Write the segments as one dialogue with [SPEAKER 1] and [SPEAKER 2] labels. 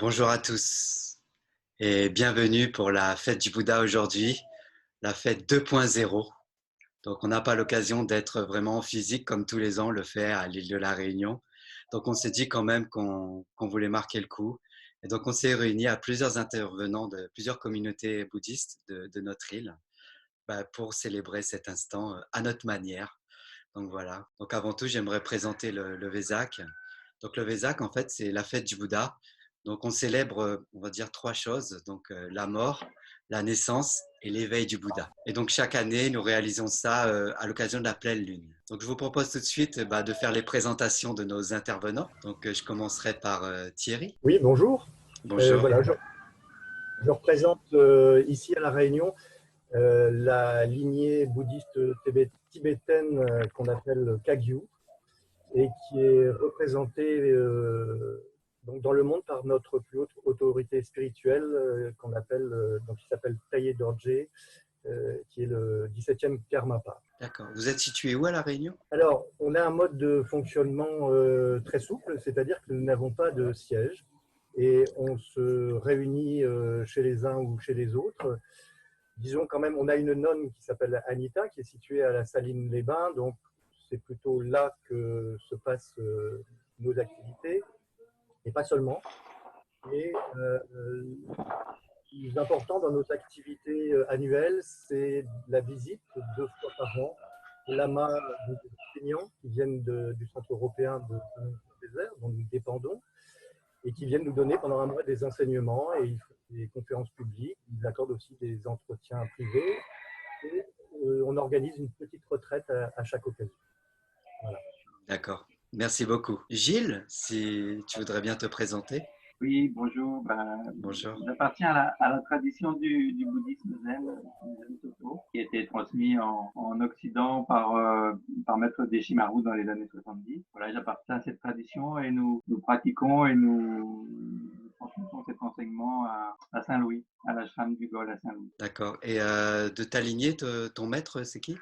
[SPEAKER 1] Bonjour à tous et bienvenue pour la fête du Bouddha aujourd'hui, la fête 2.0. Donc on n'a pas l'occasion d'être vraiment en physique comme tous les ans on le fait à l'île de la Réunion. Donc on s'est dit quand même qu'on voulait marquer le coup. Et donc on s'est réunis à plusieurs intervenants de plusieurs communautés bouddhistes de notre île pour célébrer cet instant à notre manière. Donc voilà. Donc avant tout, j'aimerais présenter le Vesak. Donc le Vesak, en fait, c'est la fête du Bouddha. Donc on célèbre, on va dire, trois choses. Donc la mort, la naissance et l'éveil du Bouddha. Et donc chaque année, nous réalisons ça à l'occasion de la pleine lune. Donc je vous propose tout de suite de faire les présentations de nos intervenants. Donc je commencerai par Thierry.
[SPEAKER 2] Oui, bonjour.
[SPEAKER 1] Bonjour.
[SPEAKER 2] Voilà, je représente ici à La Réunion la lignée bouddhiste tibétaine qu'on appelle Kagyu et qui est représentée donc dans le monde par notre plus haute autorité spirituelle qu'on appelle donc qui s'appelle Taye Dorje, qui est le 17e Karmapa.
[SPEAKER 1] D'accord. Vous êtes situé où à La Réunion?
[SPEAKER 2] Alors, on a un mode de fonctionnement très souple, c'est-à-dire que nous n'avons pas de siège et on se réunit chez les uns ou chez les autres. Disons quand même, on a une nonne qui s'appelle Anita, qui est située à la Saline-les-Bains, donc c'est plutôt là que se passent nos activités, et pas seulement. Et le plus important dans nos activités annuelles, c'est la visite 2 fois par an de lamas des enseignants qui viennent du Centre européen de désert, dont nous dépendons, et qui viennent nous donner pendant un mois des enseignements, et ils font des conférences publiques, ils accordent aussi des entretiens privés, et on organise une petite retraite à chaque occasion. Voilà.
[SPEAKER 1] D'accord. Merci beaucoup. Gilles, si tu voudrais bien te présenter.
[SPEAKER 3] Oui, bonjour.
[SPEAKER 1] Bonjour.
[SPEAKER 3] J'appartiens à la tradition du bouddhisme zen Soto, qui a été transmis en Occident par Maître Deshimaru dans les années 70. Voilà, j'appartiens à cette tradition et nous pratiquons et nous transmettons cet enseignement à Saint-Louis, à l'ashram du Gol à Saint-Louis.
[SPEAKER 1] D'accord. Et de ta lignée, ton maître, c'est qui?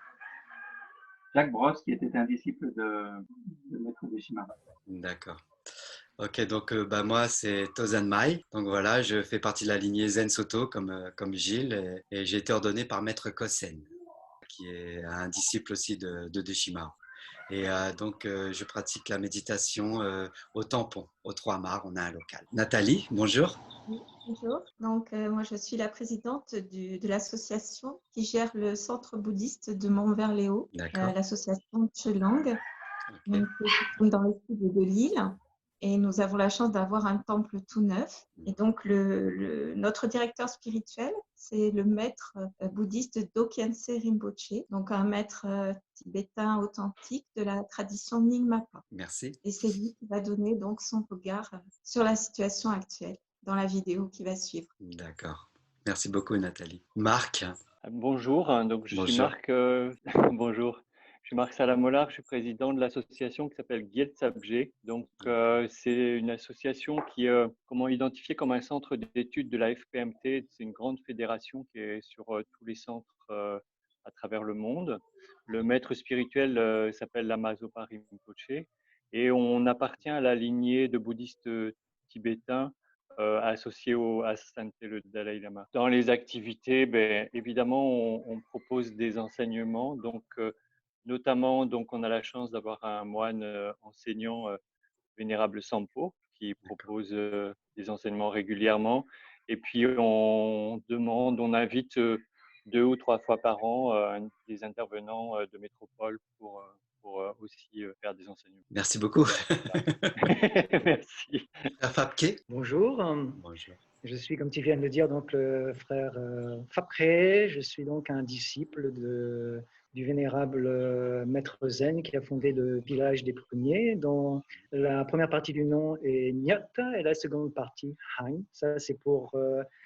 [SPEAKER 3] Jacques Brosse, qui était un disciple de Maître Deshimaru.
[SPEAKER 1] D'accord. Ok, donc moi, c'est Tozan Mai. Donc voilà, je fais partie de la lignée Zen Soto comme Gilles et j'ai été ordonné par Maître Kosen, qui est un disciple aussi de Deshimaru. Et donc, je pratique la méditation au Tampon, au Trois-Mâts, on a un local. Nathalie, bonjour.
[SPEAKER 4] Oui, bonjour. Donc, moi, je suis la présidente de l'association qui gère le centre bouddhiste de Mont-Verléo,
[SPEAKER 1] D'accord.
[SPEAKER 4] l'association Chelang,
[SPEAKER 1] Ok.
[SPEAKER 4] qui se trouve dans le sud de l'île. Et nous avons la chance d'avoir un temple tout neuf. Et donc, notre directeur spirituel, c'est le maître bouddhiste Dokyense Rinpoche, donc un maître tibétain authentique de la tradition Nyingmapa.
[SPEAKER 1] Merci.
[SPEAKER 4] Et c'est lui qui va donner donc son regard sur la situation actuelle dans la vidéo qui va suivre.
[SPEAKER 1] D'accord. Merci beaucoup, Nathalie. Marc.
[SPEAKER 5] Bonjour, donc je suis
[SPEAKER 1] Bonjour.
[SPEAKER 5] Marc. Bonjour, je suis Marc Salamolar, je suis président de l'association qui s'appelle Gyetsabje. Donc c'est une association qui est identifiée comme un centre d'études de la FPMT. C'est une grande fédération qui est sur tous les centres à travers le monde. Le maître spirituel s'appelle Lama Zopa Rinpoche et on appartient à la lignée de bouddhistes tibétains associé à Sainte le Dalai Lama. Dans les activités, évidemment, on propose des enseignements. Donc, notamment, on a la chance d'avoir un moine enseignant, Vénérable Sampo, qui propose des enseignements régulièrement. Et puis, on invite 2 ou 3 fois par an des intervenants de métropole pour aussi faire des enseignements.
[SPEAKER 1] Merci beaucoup.
[SPEAKER 5] Merci.
[SPEAKER 1] Fabke.
[SPEAKER 6] Bonjour.
[SPEAKER 1] Bonjour.
[SPEAKER 6] Je suis, comme tu viens de le dire, donc le frère Fabke. Je suis donc un disciple du vénérable maître Zen qui a fondé le village des Pruniers, dont la première partie du nom est Nyat et la seconde partie Hang. Ça, c'est pour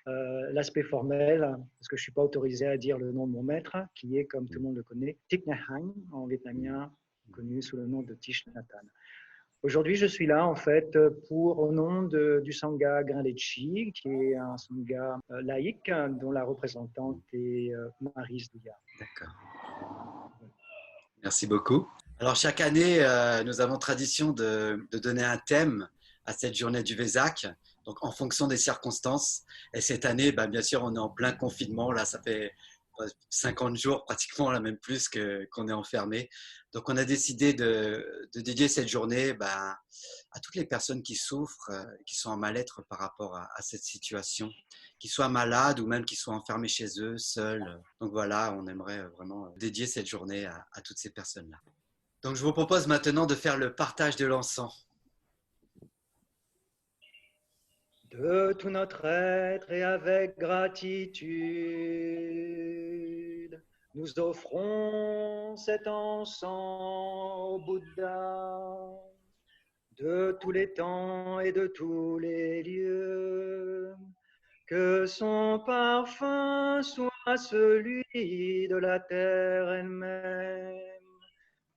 [SPEAKER 6] l'aspect formel, parce que je ne suis pas autorisé à dire le nom de mon maître, qui est, comme tout le monde le connaît, Thich Nhat Hanh, en vietnamien, connu sous le nom de Thich Nhat Hanh. Aujourd'hui, je suis là en fait au nom du Sangha Grinlechi, qui est un Sangha laïque dont la représentante est Maryse Douillard.
[SPEAKER 1] D'accord. Merci beaucoup. Alors chaque année, nous avons tradition de donner un thème à cette journée du Vesak. Donc, en fonction des circonstances. Et cette année, bien sûr, on est en plein confinement. Là, ça fait 50 jours pratiquement, là même plus qu'on est enfermé. Donc, on a décidé de dédier cette journée à toutes les personnes qui souffrent, qui sont en mal-être par rapport à cette situation, qui soient malades ou même qui soient enfermés chez eux, seuls. Donc voilà, on aimerait vraiment dédier cette journée à toutes ces personnes-là. Donc, je vous propose maintenant de faire le partage de l'encens.
[SPEAKER 6] De tout notre être et avec gratitude, nous offrons cet encens au Bouddha de tous les temps et de tous les lieux. Que son parfum soit celui de la terre elle-même,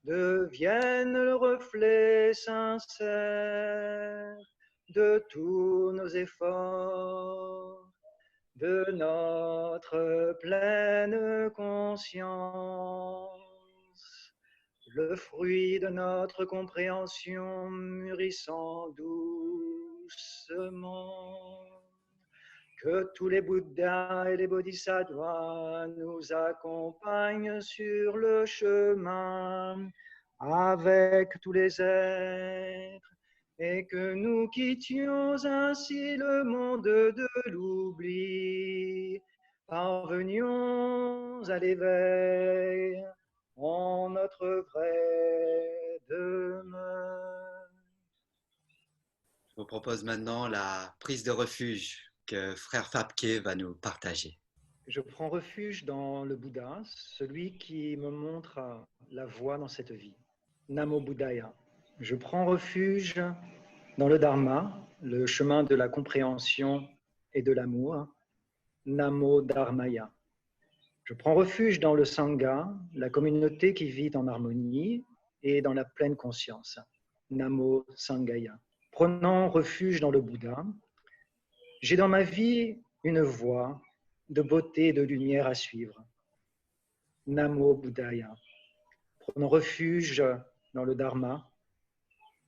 [SPEAKER 6] devienne le reflet sincère de tous nos efforts, de notre pleine conscience, le fruit de notre compréhension mûrissant doucement. Que tous les Bouddhas et les Bodhisattvas nous accompagnent sur le chemin avec tous les êtres, et que nous quittions ainsi le monde de l'oubli, parvenions à l'éveil en notre vraie demeure.
[SPEAKER 1] Je vous propose maintenant la prise de refuge que frère Fabke va nous partager.
[SPEAKER 6] Je prends refuge dans le Bouddha, celui qui me montre la voie dans cette vie. Namo Buddhaya. Je prends refuge dans le Dharma, le chemin de la compréhension et de l'amour. Namo Dharmaya. Je prends refuge dans le Sangha, la communauté qui vit en harmonie et dans la pleine conscience. Namo Sanghaya. Prenant refuge dans le Bouddha, j'ai dans ma vie une voie de beauté et de lumière à suivre. Namo Buddhaya. Prenant refuge dans le Dharma,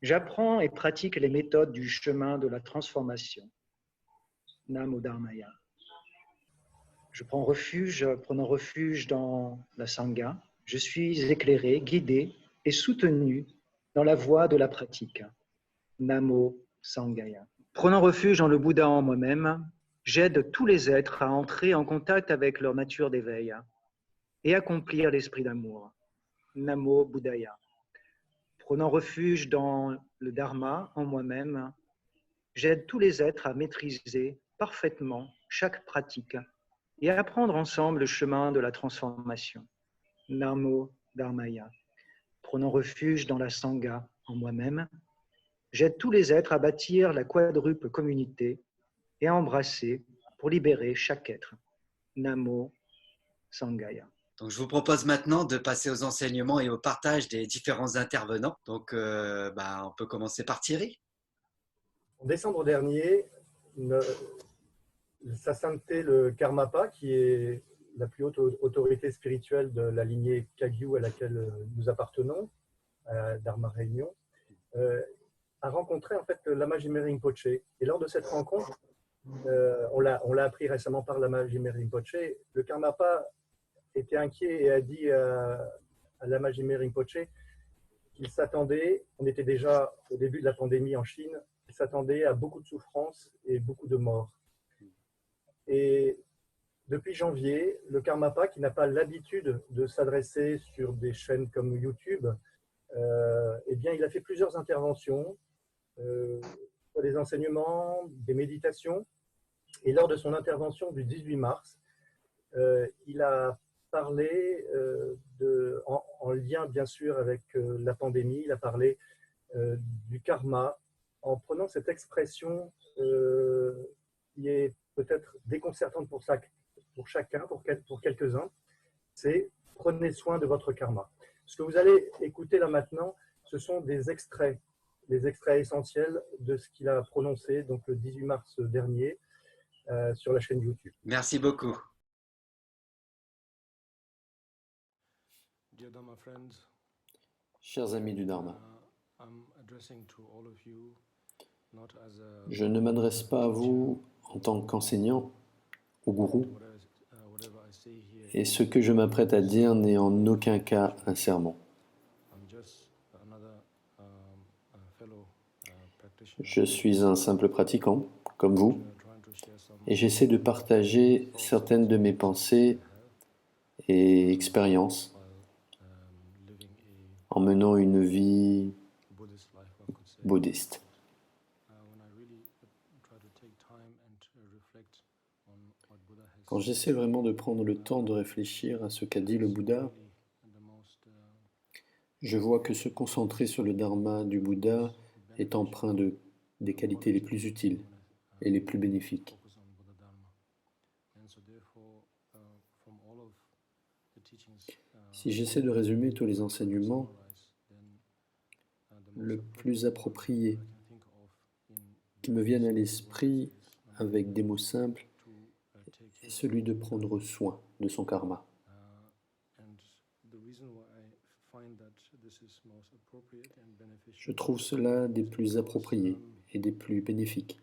[SPEAKER 6] j'apprends et pratique les méthodes du chemin de la transformation. Namo Dharmaya. Je prends refuge, prenant refuge dans la Sangha, je suis éclairé, guidé et soutenu dans la voie de la pratique. Namo Sanghaya. Prenant refuge dans le Bouddha en moi-même, j'aide tous les êtres à entrer en contact avec leur nature d'éveil et accomplir l'esprit d'amour. Namo Buddhaya. Prenant refuge dans le Dharma en moi-même, j'aide tous les êtres à maîtriser parfaitement chaque pratique et à apprendre ensemble le chemin de la transformation. Namo Dharmaya. Prenant refuge dans la Sangha en moi-même, j'aide tous les êtres à bâtir la quadruple communauté et à embrasser pour libérer chaque être. Namo Sanghaya.
[SPEAKER 1] Donc, je vous propose maintenant de passer aux enseignements et au partage des différents intervenants. Donc, on peut commencer par Thierry.
[SPEAKER 2] En décembre dernier, Sa Sainteté le Karmapa, qui est la plus haute autorité spirituelle de la lignée Kagyu à laquelle nous appartenons, à Dharma Réunion, a rencontré en fait Lama Jime Rinpoche. Et lors de cette rencontre, on l'a appris récemment par Lama Jime Rinpoche, le Karmapa était inquiet et a dit à Lama Jime Rinpoche qu'il s'attendait, on était déjà au début de la pandémie en Chine, il s'attendait à beaucoup de souffrances et beaucoup de morts. Et depuis janvier, le Karmapa, qui n'a pas l'habitude de s'adresser sur des chaînes comme YouTube, eh bien, il a fait plusieurs interventions, des enseignements, des méditations. Et lors de son intervention du 18 mars, il a parlé, en lien bien sûr avec la pandémie, il a parlé du karma en prenant cette expression qui est peut-être déconcertante pour chacun, pour quelques-uns, c'est « prenez soin de votre karma ». Ce que vous allez écouter là maintenant, ce sont des extraits essentiels de ce qu'il a prononcé donc le 18 mars dernier sur la chaîne YouTube.
[SPEAKER 1] Merci beaucoup.
[SPEAKER 7] Chers amis du Dharma, Je ne m'adresse pas à vous en tant qu'enseignant ou gourou, et ce que je m'apprête à dire n'est en aucun cas un sermon. Je suis un simple pratiquant, comme vous, et j'essaie de partager certaines de mes pensées et expériences en menant une vie bouddhiste. Quand j'essaie vraiment de prendre le temps de réfléchir à ce qu'a dit le Bouddha, je vois que se concentrer sur le dharma du Bouddha est empreint des qualités les plus utiles et les plus bénéfiques. Si j'essaie de résumer tous les enseignements, le plus approprié qui me vienne à l'esprit avec des mots simples est celui de prendre soin de son karma. Je trouve cela des plus appropriés et des plus bénéfiques.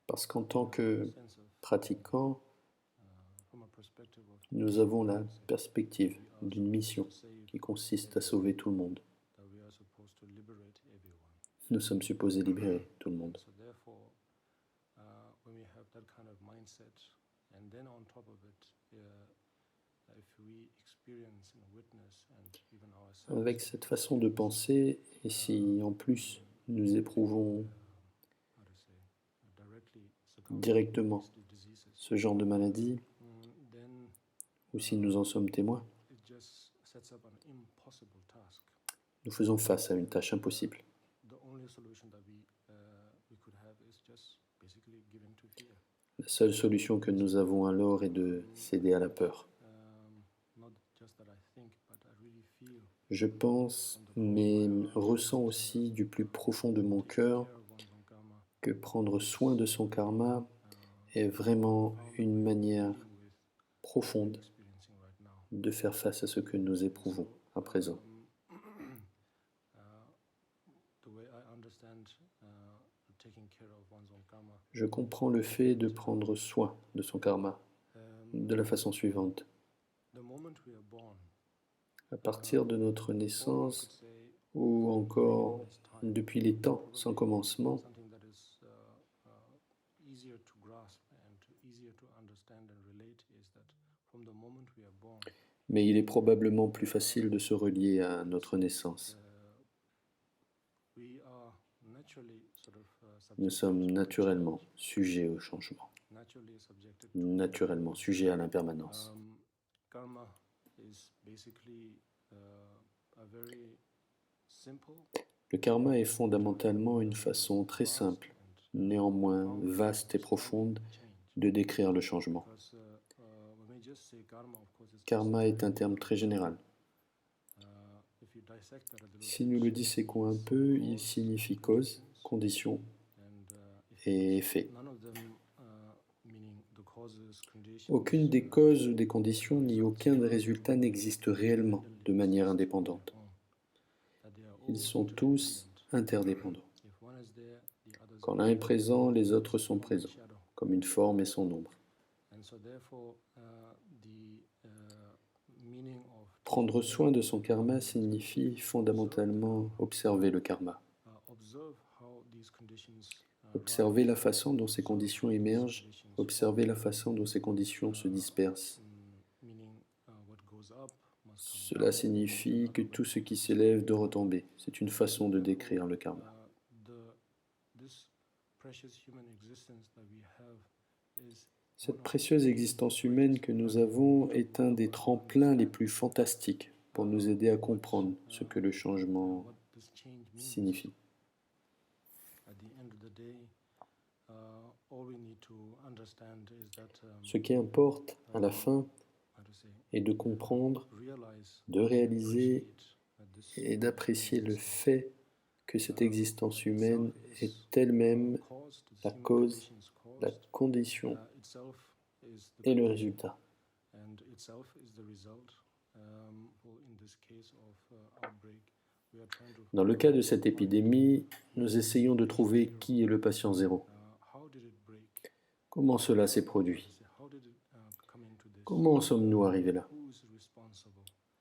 [SPEAKER 7] Parce qu'en tant que pratiquants, nous avons la perspective d'une mission qui consiste à sauver tout le monde. Nous sommes supposés libérer tout le monde. Avec cette façon de penser, et si en plus nous éprouvons directement ce genre de maladie, ou si nous en sommes témoins, nous faisons face à une tâche impossible. La seule solution que nous avons alors est de céder à la peur. Je pense, mais ressens aussi du plus profond de mon cœur que prendre soin de son karma est vraiment une manière profonde de faire face à ce que nous éprouvons à présent. Je comprends le fait de prendre soin de son karma de la façon suivante. À partir de notre naissance, ou encore depuis les temps sans commencement, mais il est probablement plus facile de se relier à notre naissance. Nous sommes naturellement sujets au changement, naturellement sujets à l'impermanence. Le karma est fondamentalement une façon très simple, néanmoins vaste et profonde, de décrire le changement. Karma est un terme très général. Si nous le disséquons un peu, il signifie cause, condition et effet. Aucune des causes ou des conditions ni aucun des résultats n'existe réellement de manière indépendante. Ils sont tous interdépendants. Quand l'un est présent, les autres sont présents, comme une forme et son ombre. Prendre soin de son karma signifie fondamentalement observer le karma. Observer la façon dont ces conditions émergent, observer la façon dont ces conditions se dispersent. Cela signifie que tout ce qui s'élève doit retomber. C'est une façon de décrire le karma. Cette précieuse existence humaine que nous avons est un des tremplins les plus fantastiques pour nous aider à comprendre ce que le changement signifie. Ce qui importe à la fin est de comprendre, de réaliser et d'apprécier le fait que cette existence humaine est elle-même la cause, la condition et le résultat. Dans le cas de cette épidémie, nous essayons de trouver qui est le patient zéro. Comment cela s'est produit? Comment sommes-nous arrivés là?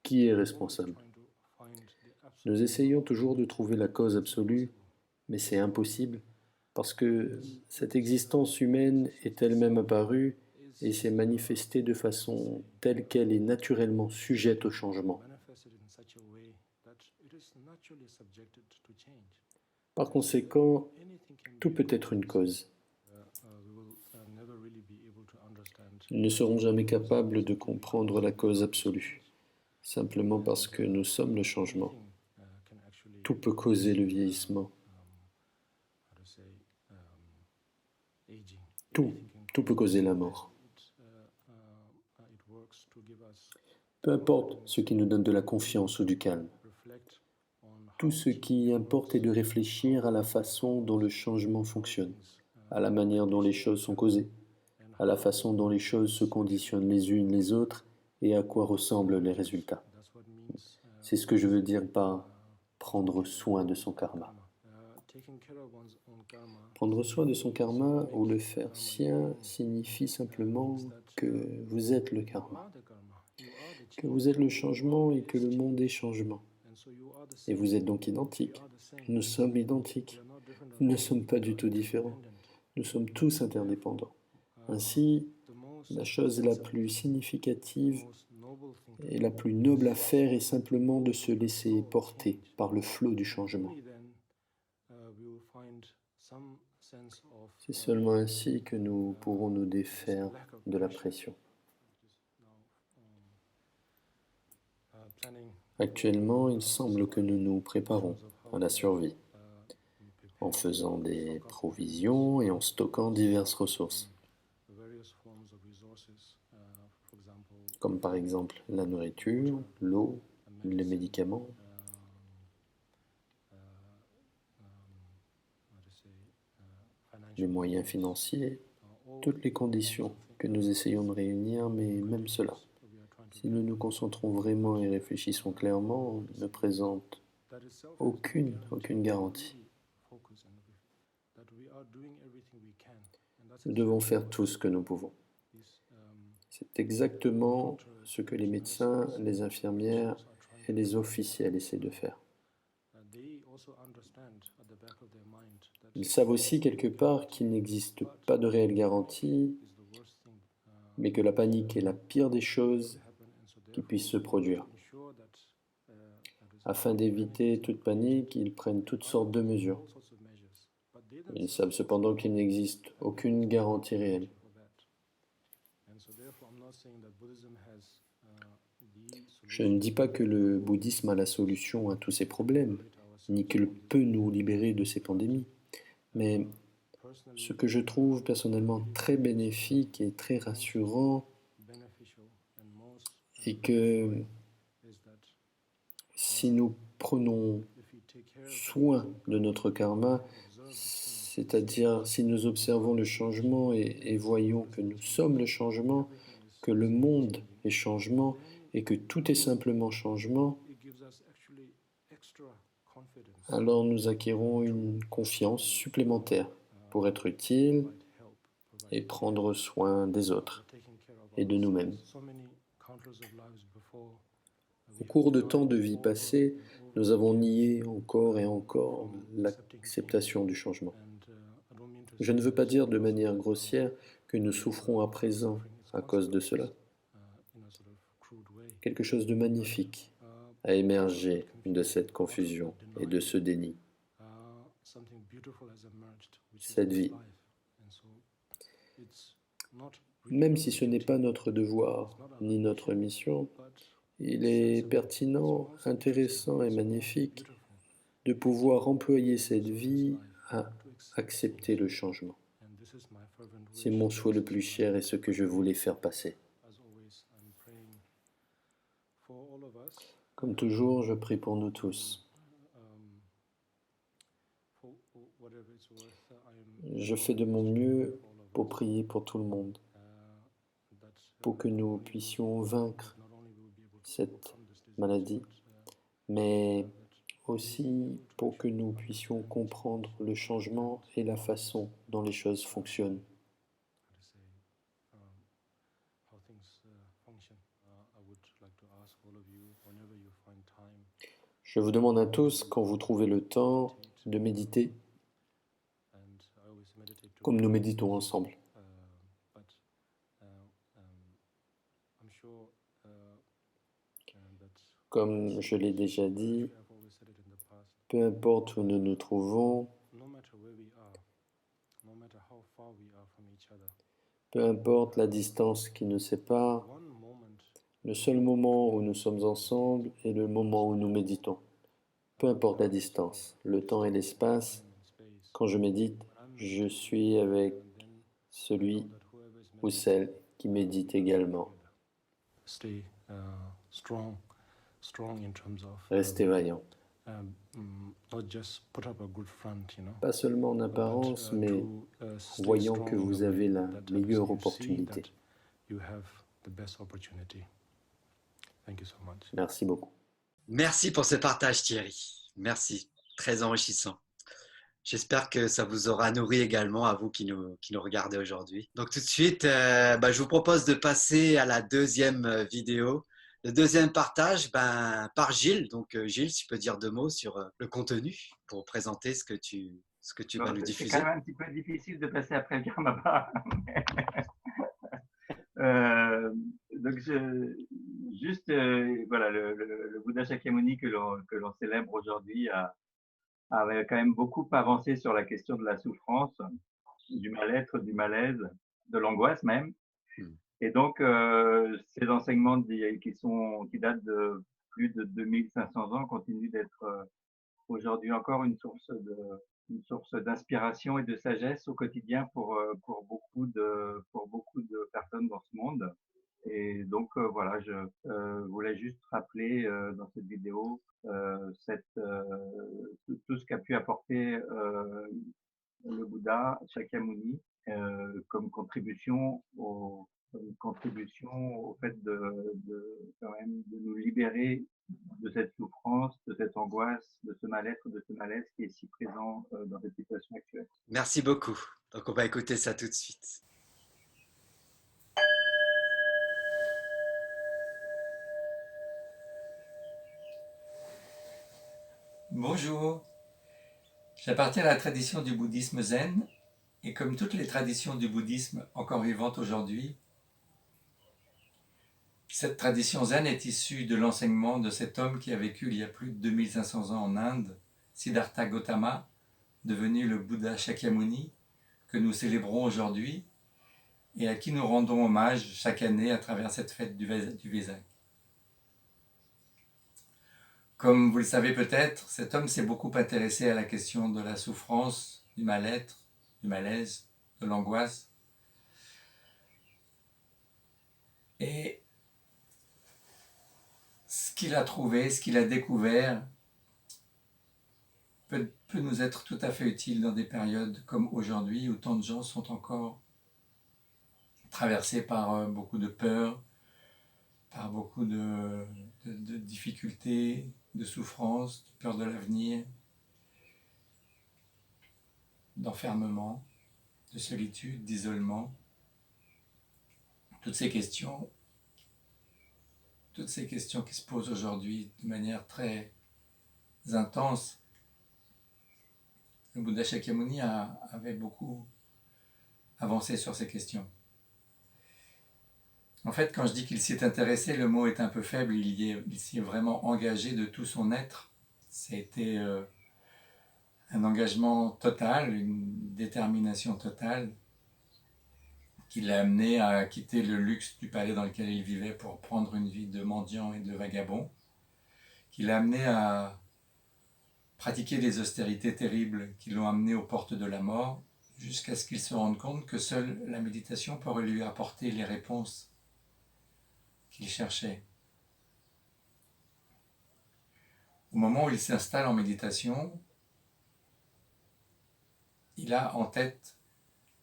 [SPEAKER 7] Qui est responsable? Nous essayons toujours de trouver la cause absolue, mais c'est impossible parce que cette existence humaine est elle-même apparue et s'est manifestée de façon telle qu'elle est naturellement sujette au changement. Par conséquent, tout peut être une cause. Nous ne serons jamais capables de comprendre la cause absolue, simplement parce que nous sommes le changement. Tout peut causer le vieillissement. Tout peut causer la mort. Peu importe ce qui nous donne de la confiance ou du calme. Tout ce qui importe est de réfléchir à la façon dont le changement fonctionne, à la manière dont les choses sont causées, à la façon dont les choses se conditionnent les unes les autres et à quoi ressemblent les résultats. C'est ce que je veux dire par prendre soin de son karma. Prendre soin de son karma ou le faire sien signifie simplement que vous êtes le karma, que vous êtes le changement et que le monde est changement. Et vous êtes donc identiques. Nous sommes identiques. Nous ne sommes pas du tout différents. Nous sommes tous interdépendants. Ainsi, la chose la plus significative et la plus noble à faire est simplement de se laisser porter par le flot du changement. C'est seulement ainsi que nous pourrons nous défaire de la pression. Actuellement, il semble que nous nous préparons à la survie, en faisant des provisions et en stockant diverses ressources, comme par exemple la nourriture, l'eau, les médicaments. Les moyens financiers, toutes les conditions que nous essayons de réunir, mais même cela, si nous nous concentrons vraiment et réfléchissons clairement, ne présente aucune garantie. Nous devons faire tout ce que nous pouvons. C'est exactement ce que les médecins, les infirmières et les officiels essaient de faire. Ils savent aussi quelque part qu'il n'existe pas de réelle garantie, mais que la panique est la pire des choses qui puissent se produire. Afin d'éviter toute panique, ils prennent toutes sortes de mesures. Ils savent cependant qu'il n'existe aucune garantie réelle. Je ne dis pas que le bouddhisme a la solution à tous ces problèmes, ni qu'il peut nous libérer de ces pandémies. Mais ce que je trouve personnellement très bénéfique et très rassurant est que si nous prenons soin de notre karma, c'est-à-dire si nous observons le changement et voyons que nous sommes le changement, que le monde est changement et que tout est simplement changement, alors nous acquérons une confiance supplémentaire pour être utile et prendre soin des autres et de nous-mêmes. Au cours de tant de vies passées, nous avons nié encore et encore l'acceptation du changement. Je ne veux pas dire de manière grossière que nous souffrons à présent à cause de cela. Quelque chose de magnifique a émergé de cette confusion et de ce déni. Cette vie. Même si ce n'est pas notre devoir ni notre mission, il est pertinent, intéressant et magnifique de pouvoir employer cette vie à accepter le changement. C'est mon souhait le plus cher et ce que je voulais faire passer. Comme toujours, je prie pour nous tous. Je fais de mon mieux pour prier pour tout le monde. pour que nous puissions vaincre cette maladie, mais aussi pour que nous puissions comprendre le changement et la façon dont les choses fonctionnent. Je vous demande à tous, quand vous trouvez le temps, de méditer, comme nous méditons ensemble. Comme je l'ai déjà dit, peu importe où nous nous trouvons, peu importe la distance qui nous sépare, le seul moment où nous sommes ensemble est le moment où nous méditons. Peu importe la distance, le temps et l'espace, quand je médite, je suis avec celui ou celle qui médite également. Restez vaillant. Pas seulement en apparence, mais en voyant que vous avez la meilleure opportunité. Merci beaucoup.
[SPEAKER 1] Merci pour ce partage, Thierry. Merci, très enrichissant. J'espère que ça vous aura nourri également, à vous qui nous regardez aujourd'hui. Donc tout de suite, je vous propose de passer à la deuxième vidéo. Le deuxième partage par Gilles. Donc Gilles, si tu peux dire 2 mots sur le contenu pour présenter ce que tu vas nous diffuser.
[SPEAKER 3] C'est quand même un petit peu difficile de passer après le karma. Donc voilà, le Bouddha Shakyamuni que l'on célèbre aujourd'hui avait quand même beaucoup avancé sur la question de la souffrance, du mal-être, du malaise, de l'angoisse même. Et donc, ces enseignements qui datent de plus de 2500 ans continuent d'être aujourd'hui encore une source d'inspiration et de sagesse au quotidien pour beaucoup de personnes dans ce monde. Et donc voilà, je voulais juste rappeler dans cette vidéo tout ce qu'a pu apporter le Bouddha Shakyamuni comme contribution au fait quand même de nous libérer de cette souffrance, de cette angoisse, de ce mal-être, de ce malaise qui est si présent dans cette situation actuelle.
[SPEAKER 1] Merci beaucoup. Donc on va écouter ça tout de suite.
[SPEAKER 8] Bonjour, j'appartiens à la tradition du bouddhisme zen et comme toutes les traditions du bouddhisme encore vivantes aujourd'hui, cette tradition zen est issue de l'enseignement de cet homme qui a vécu il y a plus de 2500 ans en Inde, Siddhartha Gautama, devenu le Bouddha Shakyamuni, que nous célébrons aujourd'hui et à qui nous rendons hommage chaque année à travers cette fête du Vesak. Comme vous le savez peut-être, cet homme s'est beaucoup intéressé à la question de la souffrance, du mal-être, du malaise, de l'angoisse. Et ce qu'il a trouvé, ce qu'il a découvert, peut nous être tout à fait utile dans des périodes comme aujourd'hui où tant de gens sont encore traversés par beaucoup de peur, par beaucoup de difficultés, de souffrances, de peur de l'avenir, d'enfermement, de solitude, d'isolement. Toutes ces questions qui se posent aujourd'hui de manière très intense. Le Bouddha Shakyamuni avait beaucoup avancé sur ces questions. En fait, quand je dis qu'il s'y est intéressé, le mot est un peu faible, il s'y est vraiment engagé de tout son être. Ça a été un engagement total, une détermination totale qui l'a amené à quitter le luxe du palais dans lequel il vivait pour prendre une vie de mendiant et de vagabond, qui l'a amené à pratiquer des austérités terribles qui l'ont amené aux portes de la mort, jusqu'à ce qu'il se rende compte que seule la méditation pourrait lui apporter les réponses qu'il cherchait. Au moment où il s'installe en méditation, il a en tête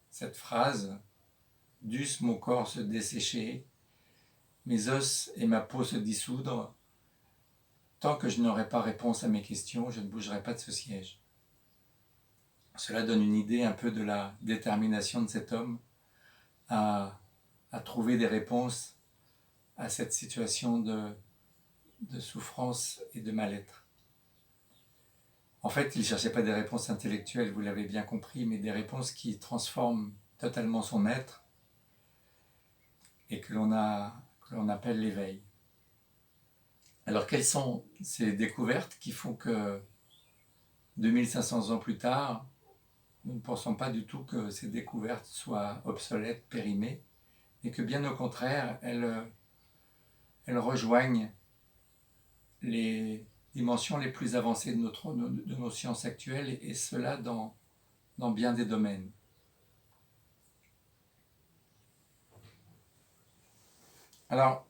[SPEAKER 8] cette phrase « Dusse mon corps se dessécher, mes os et ma peau se dissoudre, tant que je n'aurai pas réponse à mes questions, je ne bougerai pas de ce siège. Cela donne une idée un peu de la détermination de cet homme à trouver des réponses à cette situation de souffrance et de mal-être. En fait, il ne cherchait pas des réponses intellectuelles, vous l'avez bien compris, mais des réponses qui transforment totalement son être et que l'on appelle l'éveil. Alors, quelles sont ces découvertes qui font que 2500 ans plus tard, nous ne pensons pas du tout que ces découvertes soient obsolètes, périmées, et que bien au contraire, elles rejoignent les dimensions les plus avancées de nos sciences actuelles, et cela dans bien des domaines. Alors,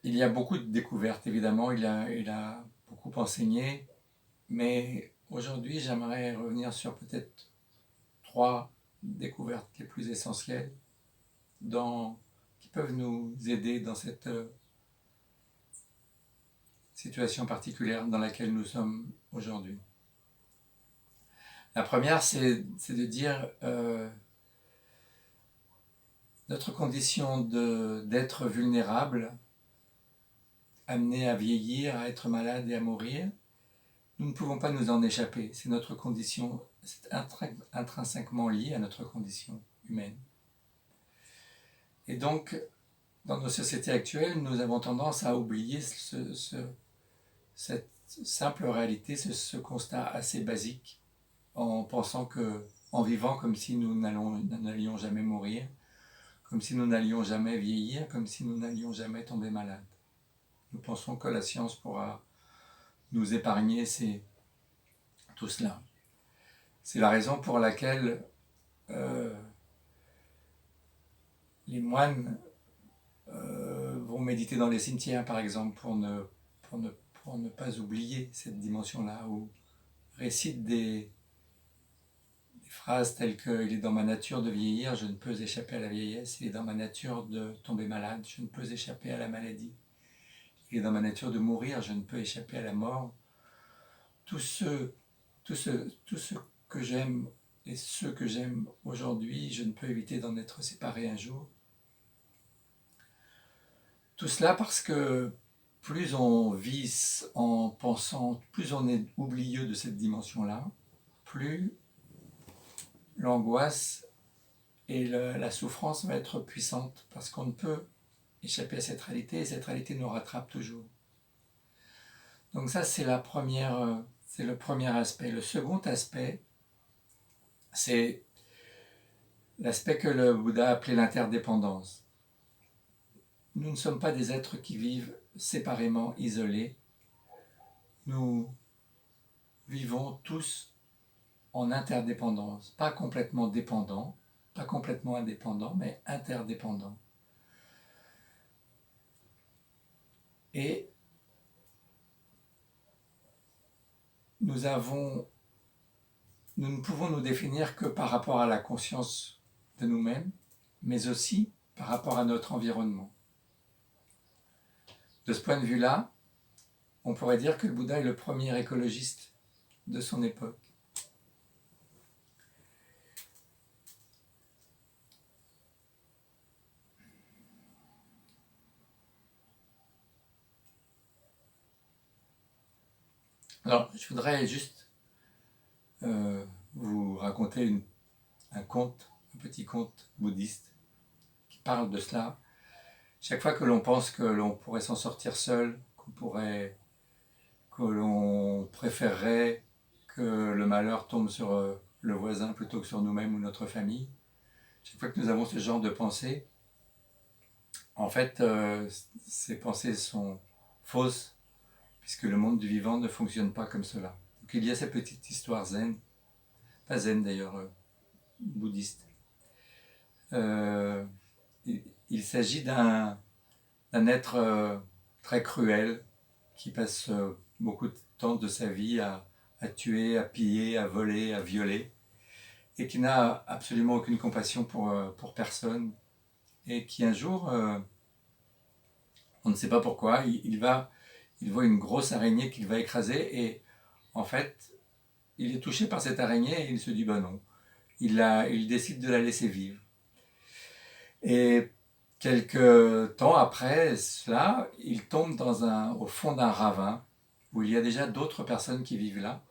[SPEAKER 8] il y a beaucoup de découvertes, évidemment, il a beaucoup enseigné, mais aujourd'hui, j'aimerais revenir sur peut-être 3 découvertes les plus essentielles qui peuvent nous aider dans cette situation particulière dans laquelle nous sommes aujourd'hui. La première, c'est de dire notre condition d'être vulnérable, amené à vieillir, à être malade et à mourir, nous ne pouvons pas nous en échapper. C'est notre condition, c'est intrinsèquement lié à notre condition humaine. Et donc, dans nos sociétés actuelles, nous avons tendance à oublier cette simple réalité, ce constat assez basique, en pensant en vivant comme si nous n'allions jamais mourir, comme si nous n'allions jamais vieillir, comme si nous n'allions jamais tomber malade. Nous pensons que la science pourra nous épargner tout cela. C'est la raison pour laquelle les moines vont méditer dans les cimetières, par exemple, pour ne pas oublier cette dimension-là, ou récitent des phrases telles que « Il est dans ma nature de vieillir, je ne peux échapper à la vieillesse. Il est dans ma nature de tomber malade, je ne peux échapper à la maladie. Il est dans ma nature de mourir, je ne peux échapper à la mort. » Tout ce que j'aime et ceux que j'aime aujourd'hui, je ne peux éviter d'en être séparé un jour. Tout cela parce que plus on vit en pensant, plus on est oublieux de cette dimension-là, plus l'angoisse et la souffrance va être puissante, parce qu'on ne peut échapper à cette réalité, et cette réalité nous rattrape toujours. Donc ça, c'est le premier aspect. Le second aspect, c'est l'aspect que le Bouddha appelait l'interdépendance. Nous ne sommes pas des êtres qui vivent séparément, isolés. Nous vivons tous en interdépendance, pas complètement dépendants, pas complètement indépendants, mais interdépendants. Et nous ne pouvons nous définir que par rapport à la conscience de nous-mêmes, mais aussi par rapport à notre environnement. De ce point de vue-là, on pourrait dire que le Bouddha est le premier écologiste de son époque. Alors, je voudrais juste vous raconter un petit conte bouddhiste qui parle de cela. Chaque fois que l'on pense que l'on pourrait s'en sortir seul, que l'on préférerait que le malheur tombe sur le voisin plutôt que sur nous-mêmes ou notre famille, chaque fois que nous avons ce genre de pensée, en fait, ces pensées sont fausses, puisque le monde du vivant ne fonctionne pas comme cela. Donc il y a cette petite histoire zen, pas zen d'ailleurs, bouddhiste. Il s'agit d'un être très cruel qui passe beaucoup de temps de sa vie à tuer, à piller, à voler, à violer, et qui n'a absolument aucune compassion pour personne, et qui un jour On ne sait pas pourquoi. Il voit une grosse araignée qu'il va écraser et en fait, il est touché par cette araignée et il se dit bah non. Il décide de la laisser vivre. Et quelques temps après cela, il tombe au fond d'un ravin où il y a déjà d'autres personnes qui vivent là,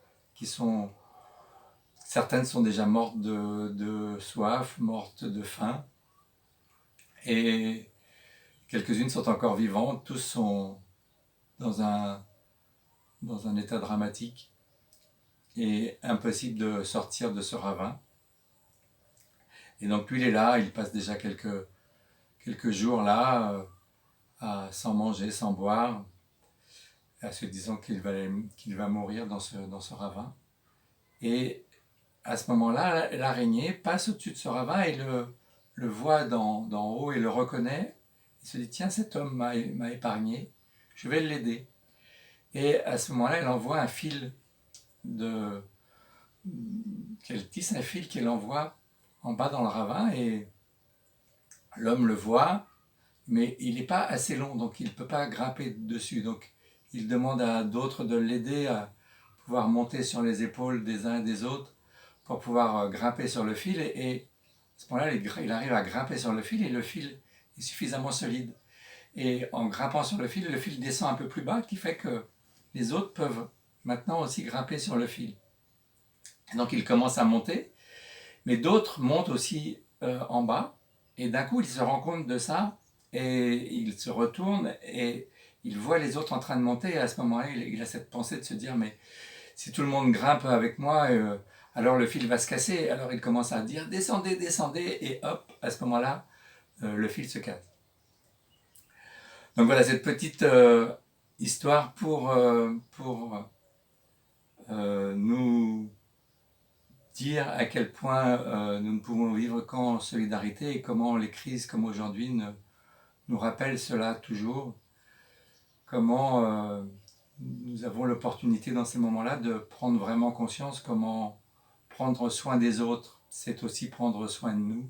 [SPEAKER 8] certaines sont déjà mortes de soif, mortes de faim, et quelques-unes sont encore vivantes, tous sont dans un état dramatique et impossible de sortir de ce ravin. Et donc lui il est là, il passe déjà quelques jours là, sans manger, sans boire, à se disant qu'il va mourir dans ce ravin. Et à ce moment-là, l'araignée passe au-dessus de ce ravin et le voit d'en haut et le reconnaît. Il se dit, tiens, cet homme m'a épargné, je vais l'aider. Et à ce moment-là, elle envoie un fil qu'elle tisse un fil qu'elle envoie en bas dans le ravin et l'homme le voit, mais il n'est pas assez long, donc il ne peut pas grimper dessus. Donc il demande à d'autres de l'aider à pouvoir monter sur les épaules des uns et des autres pour pouvoir grimper sur le fil. Et à ce moment-là, il arrive à grimper sur le fil et le fil est suffisamment solide. Et en grimpant sur le fil descend un peu plus bas, qui fait que les autres peuvent maintenant aussi grimper sur le fil. Et donc il commence à monter, mais d'autres montent aussi en bas. Et d'un coup, il se rend compte de ça et il se retourne et il voit les autres en train de monter. Et à ce moment-là, il a cette pensée de se dire, mais si tout le monde grimpe avec moi, alors le fil va se casser. Alors il commence à dire, descendez, descendez. Et hop, à ce moment-là, le fil se casse. Donc voilà, cette petite histoire pour nous dire à quel point nous ne pouvons vivre qu'en solidarité et comment les crises comme aujourd'hui nous rappellent cela toujours. Comment nous avons l'opportunité dans ces moments-là de prendre vraiment conscience comment prendre soin des autres, c'est aussi prendre soin de nous.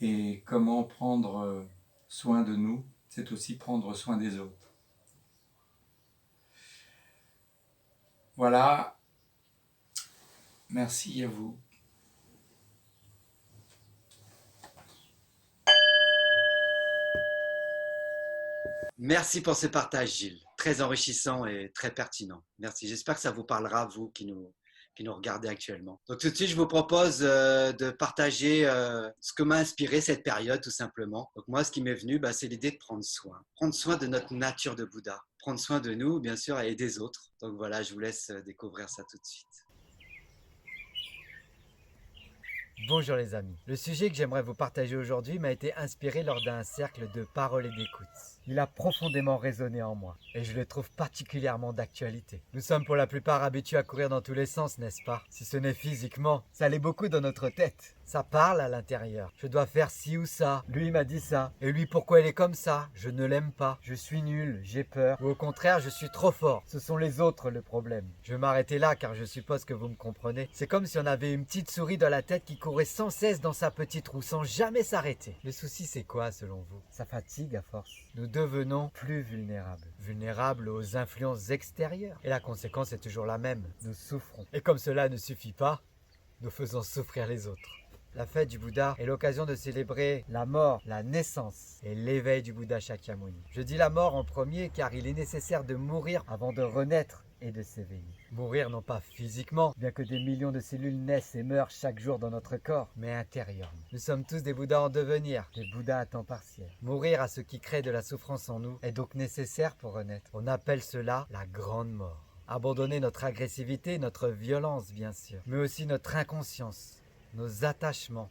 [SPEAKER 8] Et comment prendre soin de nous, c'est aussi prendre soin des autres. Voilà. Merci à vous.
[SPEAKER 1] Merci pour ce partage, Gilles. Très enrichissant et très pertinent. Merci. J'espère que ça vous parlera, vous qui nous regardez actuellement. Donc tout de suite, je vous propose de partager ce que m'a inspiré cette période, tout simplement. Donc moi, ce qui m'est venu, c'est l'idée de prendre soin. Prendre soin de notre nature de Bouddha. Prendre soin de nous, bien sûr, et des autres. Donc voilà, je vous laisse découvrir ça tout de suite.
[SPEAKER 9] Bonjour les amis. Le sujet que j'aimerais vous partager aujourd'hui m'a été inspiré lors d'un cercle de parole et d'écoute. Il a profondément résonné en moi et je le trouve particulièrement d'actualité. Nous sommes pour la plupart habitués à courir dans tous les sens, n'est-ce pas? Si ce n'est physiquement, ça l'est beaucoup dans notre tête. Ça parle à l'intérieur. Je dois faire ci ou ça. Lui m'a dit ça. Et lui, pourquoi il est comme ça? Je ne l'aime pas. Je suis nul. J'ai peur. Ou au contraire, je suis trop fort. Ce sont les autres le problème. Je vais m'arrêter là car je suppose que vous me comprenez. C'est comme si on avait une petite souris dans la tête qui courait sans cesse dans sa petite roue sans jamais s'arrêter. Le souci, c'est quoi selon vous? Ça fatigue à force. Nous devenons plus vulnérables. Vulnérables aux influences extérieures. Et la conséquence est toujours la même. Nous souffrons. Et comme cela ne suffit pas, nous faisons souffrir les autres. La fête du Bouddha est l'occasion de célébrer la mort, la naissance et l'éveil du Bouddha Shakyamuni. Je dis la mort en premier car il est nécessaire de mourir avant de renaître et de s'éveiller. Mourir non pas physiquement, bien que des millions de cellules naissent et meurent chaque jour dans notre corps, mais intérieurement. Nous sommes tous des Bouddhas en devenir, des Bouddhas à temps partiel. Mourir à ce qui crée de la souffrance en nous est donc nécessaire pour renaître. On appelle cela la grande mort. Abandonner notre agressivité, notre violence bien sûr, mais aussi notre inconscience, nos attachements,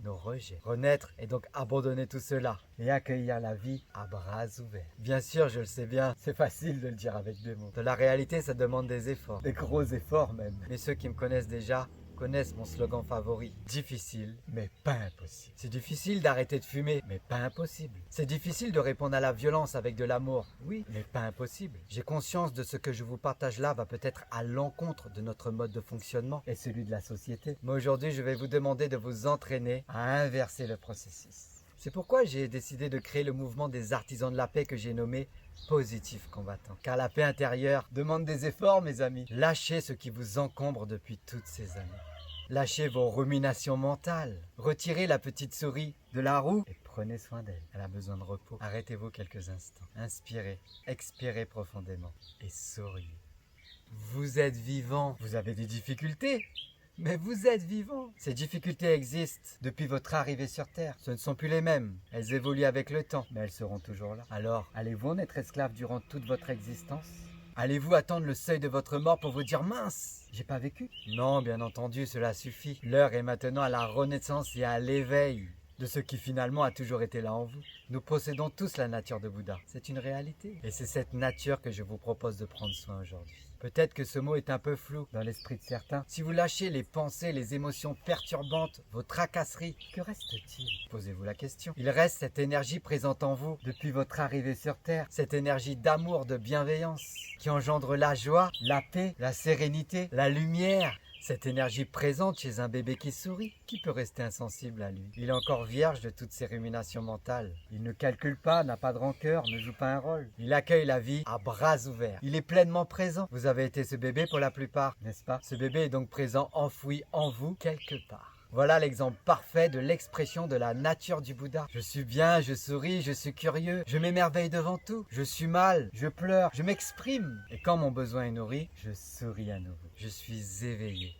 [SPEAKER 9] nos rejets. Renaître et donc abandonner tout cela et accueillir la vie à bras ouverts. Bien sûr, je le sais bien, c'est facile de le dire avec des mots. De la réalité, ça demande des efforts, des gros efforts même. Mais ceux qui me connaissent déjà connaissent mon slogan favori. Difficile, mais pas impossible. C'est difficile d'arrêter de fumer, mais pas impossible. C'est difficile de répondre à la violence avec de l'amour, oui, mais pas impossible. J'ai conscience de ce que je vous partage là va peut-être à l'encontre de notre mode de fonctionnement et celui de la société. Mais aujourd'hui, je vais vous demander de vous entraîner à inverser le processus. C'est pourquoi j'ai décidé de créer le mouvement des artisans de la paix que j'ai nommé Positif Combattant. Car la paix intérieure demande des efforts, mes amis. Lâchez ce qui vous encombre depuis toutes ces années. Lâchez vos ruminations mentales. Retirez la petite souris de la roue et prenez soin d'elle. Elle a besoin de repos. Arrêtez-vous quelques instants. Inspirez, expirez profondément et souriez. Vous êtes vivant. Vous avez des difficultés, mais vous êtes vivant. Ces difficultés existent depuis votre arrivée sur Terre. Ce ne sont plus les mêmes. Elles évoluent avec le temps, mais elles seront toujours là. Alors, allez-vous en être esclave durant toute votre existence ? Allez-vous attendre le seuil de votre mort pour vous dire « Mince, j'ai pas vécu ?» Non, bien entendu, cela suffit. L'heure est maintenant à la renaissance et à l'éveil de ce qui finalement a toujours été là en vous. Nous possédons tous la nature de Bouddha. C'est une réalité. Et c'est cette nature que je vous propose de prendre soin aujourd'hui. Peut-être que ce mot est un peu flou dans l'esprit de certains. Si vous lâchez les pensées, les émotions perturbantes, vos tracasseries, que reste-t-il ? Posez-vous la question. Il reste cette énergie présente en vous depuis votre arrivée sur Terre, cette énergie d'amour, de bienveillance, qui engendre la joie, la paix, la sérénité, la lumière. Cette énergie présente chez un bébé qui sourit, qui peut rester insensible à lui? Il est encore vierge de toutes ses ruminations mentales. Il ne calcule pas, n'a pas de rancœur, ne joue pas un rôle. Il accueille la vie à bras ouverts. Il est pleinement présent. Vous avez été ce bébé pour la plupart, n'est-ce pas? Ce bébé est donc présent, enfoui en vous quelque part. Voilà l'exemple parfait de l'expression de la nature du Bouddha. Je suis bien, je souris, je suis curieux, je m'émerveille devant tout. Je suis mal, je pleure, je m'exprime. Et quand mon besoin est nourri, je souris à nouveau. Je suis éveillé.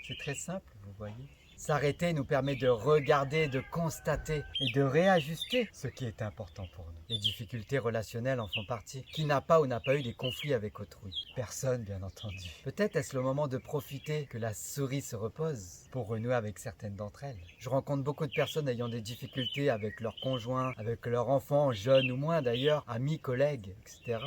[SPEAKER 9] C'est très simple, vous voyez. S'arrêter nous permet de regarder, de constater et de réajuster ce qui est important pour nous. Les difficultés relationnelles en font partie. Qui n'a pas ou n'a pas eu des conflits avec autrui? Personne, bien entendu. Peut-être est-ce le moment de profiter que la souris se repose pour renouer avec certaines d'entre elles. Je rencontre beaucoup de personnes ayant des difficultés avec leur conjoint, avec leurs enfants, jeunes ou moins d'ailleurs, amis, collègues, etc.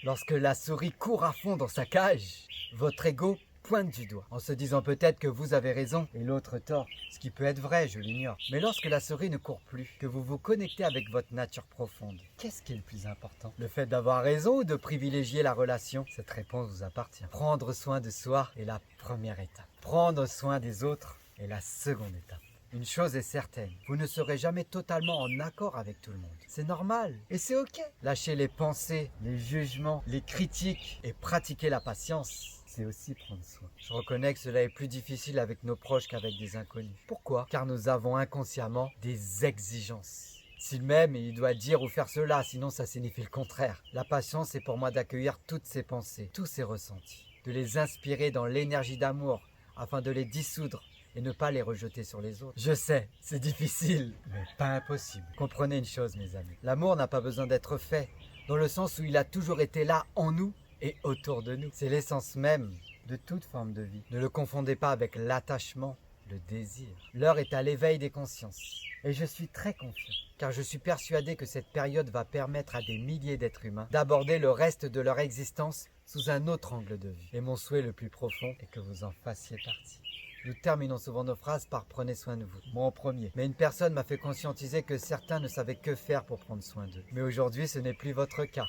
[SPEAKER 9] Lorsque la souris court à fond dans sa cage, votre ego pointe du doigt, en se disant peut-être que vous avez raison et l'autre tort, ce qui peut être vrai, je l'ignore. Mais lorsque la souris ne court plus, que vous vous connectez avec votre nature profonde, qu'est-ce qui est le plus important? Le fait d'avoir raison ou de privilégier la relation? Cette réponse vous appartient. Prendre soin de soi est la première étape. Prendre soin des autres est la seconde étape. Une chose est certaine, vous ne serez jamais totalement en accord avec tout le monde. C'est normal et c'est ok. Lâchez les pensées, les jugements, les critiques et pratiquer la patience. C'est aussi prendre soin. Je reconnais que cela est plus difficile avec nos proches qu'avec des inconnus. Pourquoi? Car nous avons inconsciemment des exigences. S'il m'aime, il doit dire ou faire cela, sinon ça signifie le contraire. La patience est pour moi d'accueillir toutes ces pensées, tous ces ressentis, de les inspirer dans l'énergie d'amour afin de les dissoudre et ne pas les rejeter sur les autres. Je sais, c'est difficile, mais pas impossible. Comprenez une chose, mes amis. L'amour n'a pas besoin d'être fait, dans le sens où il a toujours été là en nous et autour de nous. C'est l'essence même de toute forme de vie. Ne le confondez pas avec l'attachement, le désir. L'heure est à l'éveil des consciences. Et je suis très confiant, car je suis persuadé que cette période va permettre à des milliers d'êtres humains d'aborder le reste de leur existence sous un autre angle de vue. Et mon souhait le plus profond est que vous en fassiez partie. Nous terminons souvent nos phrases par « prenez soin de vous ». Moi en premier. Mais une personne m'a fait conscientiser que certains ne savaient que faire pour prendre soin d'eux. Mais aujourd'hui, ce n'est plus votre cas.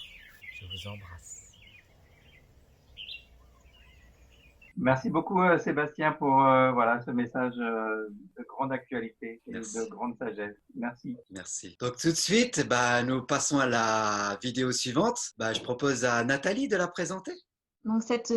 [SPEAKER 9] Je vous embrasse.
[SPEAKER 3] Merci beaucoup Sébastien pour voilà ce message de grande actualité et de grande sagesse. Merci.
[SPEAKER 1] Merci. Donc tout de suite, nous passons à la vidéo suivante. Je propose à Nathalie de la présenter.
[SPEAKER 4] Donc cette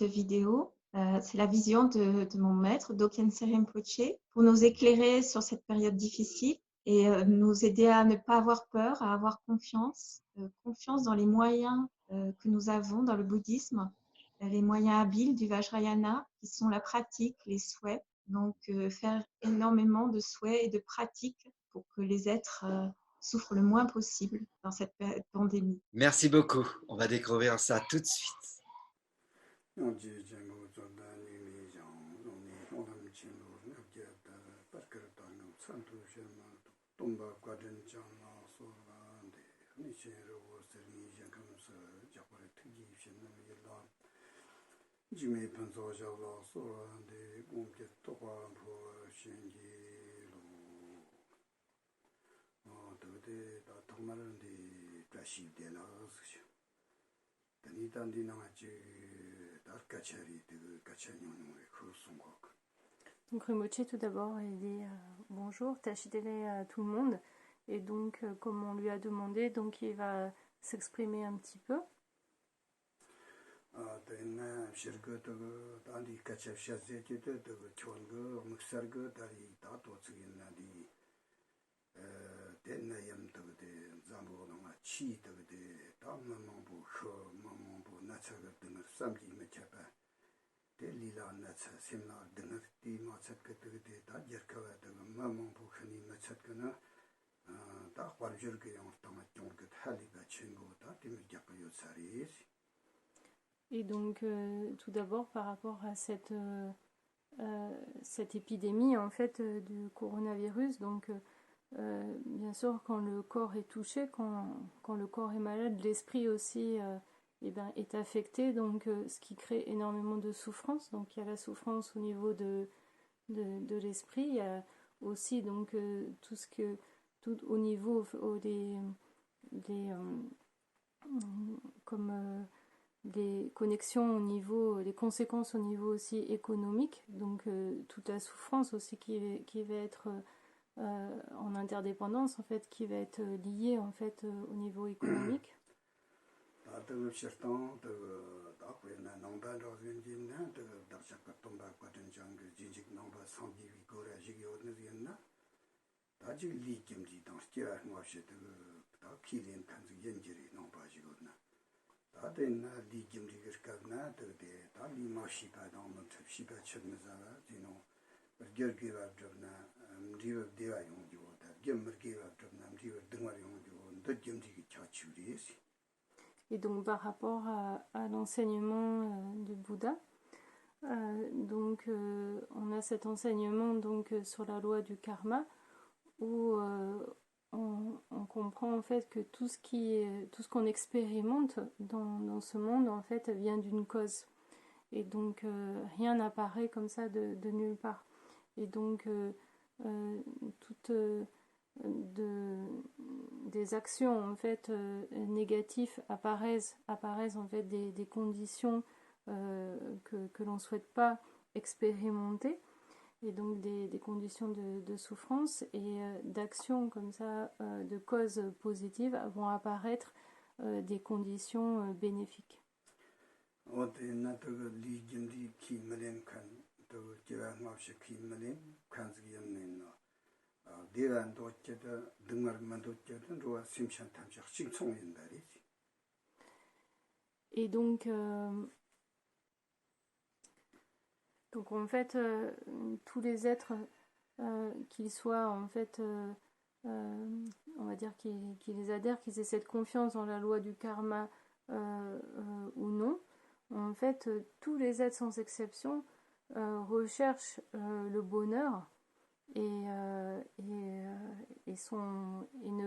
[SPEAKER 4] vidéo, c'est la vision de mon maître, Dokyen-se Rinpoche, pour nous éclairer sur cette période difficile et nous aider à ne pas avoir peur, à avoir confiance dans les moyens que nous avons dans le bouddhisme, les moyens habiles du Vajrayana, qui sont la pratique, les souhaits. Donc, faire énormément de souhaits et de pratiques pour que les êtres souffrent le moins possible dans cette pandémie.
[SPEAKER 1] Merci beaucoup. On va découvrir ça tout de suite.
[SPEAKER 10] Donc Rinpoche tout d'abord il dit bonjour, tachidele à tout le monde Et donc, comme on lui a demandé, donc il va s'exprimer un petit peu. Et donc, tout d'abord, par rapport à cette épidémie en fait du coronavirus, donc bien sûr, quand le corps est touché, quand le corps est malade, l'esprit aussi est affecté, donc ce qui crée énormément de souffrance. Donc il y a la souffrance au niveau de l'esprit, il y a aussi donc tout au niveau des comme des connexions au niveau, des conséquences au niveau aussi économique, donc toute la souffrance aussi qui va être en interdépendance en fait, qui va être liée en fait au niveau économique. Et donc par rapport à l'enseignement du Bouddha, donc on a cet enseignement donc sur la loi du karma où on comprend en fait que tout ce qu'on expérimente dans ce monde en fait vient d'une cause, et donc rien n'apparaît comme ça de nulle part, et donc toutes des actions en fait négatives apparaissent en fait des conditions que l'on souhaite pas expérimenter, et donc des conditions de souffrance, et d'action comme ça, de causes positives vont apparaître des conditions bénéfiques. Et donc en fait, tous les êtres, qu'ils soient en fait, on va dire qu'ils adhèrent, qu'ils aient cette confiance dans la loi du karma ou non, en fait, tous les êtres sans exception recherchent le bonheur et ne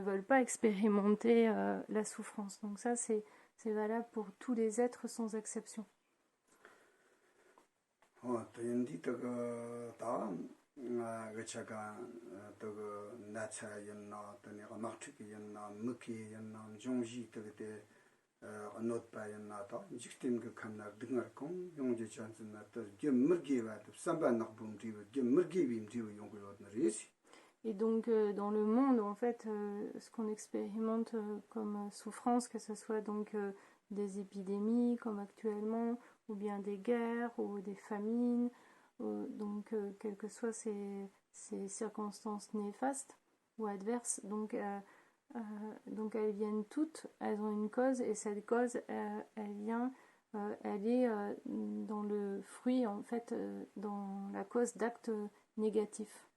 [SPEAKER 10] veulent pas expérimenter la souffrance. Donc ça, c'est valable pour tous les êtres sans exception. Et donc dans le monde en fait, ce qu'on expérimente comme souffrance, que ce soit donc des épidémies comme actuellement, ou bien des guerres ou des famines, donc quelles que soient ces circonstances néfastes ou adverses, donc elles viennent toutes, elles ont une cause, et cette cause elle est dans le fruit en fait, dans la cause d'actes négatifs.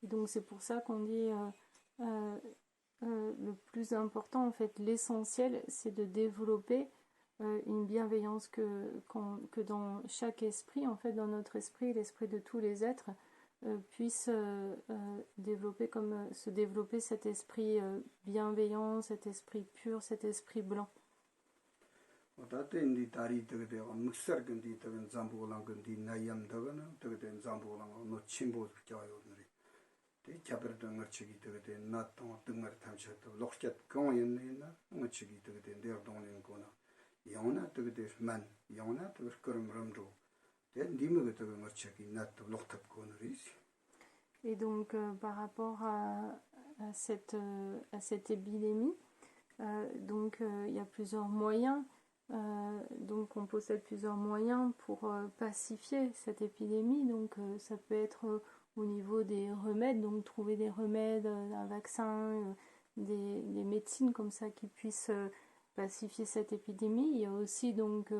[SPEAKER 10] Et donc c'est pour ça qu'on dit le plus important en fait, l'essentiel, c'est de développer une bienveillance que dans chaque esprit, en fait, dans notre esprit, l'esprit de tous les êtres puisse se développer cet esprit bienveillant, cet esprit pur, cet esprit blanc.
[SPEAKER 11] 대 잡으르도 ngır치기 되게 나또 등을 탐쳐도 록샷 공연이나 ngır치기 되게 내동는 거나 영나 되게 만 영나 되게 그럼으로 대 님이 되게 ngır치기 나또 록탑 거느리지.
[SPEAKER 10] Et donc, par rapport à cette épidémie, il y a plusieurs moyens. Donc, on possède plusieurs moyens pour pacifier cette épidémie. Donc, ça peut être au niveau des remèdes, donc trouver des remèdes, un vaccin, des médecines comme ça qui puissent pacifier cette épidémie. Il y a aussi donc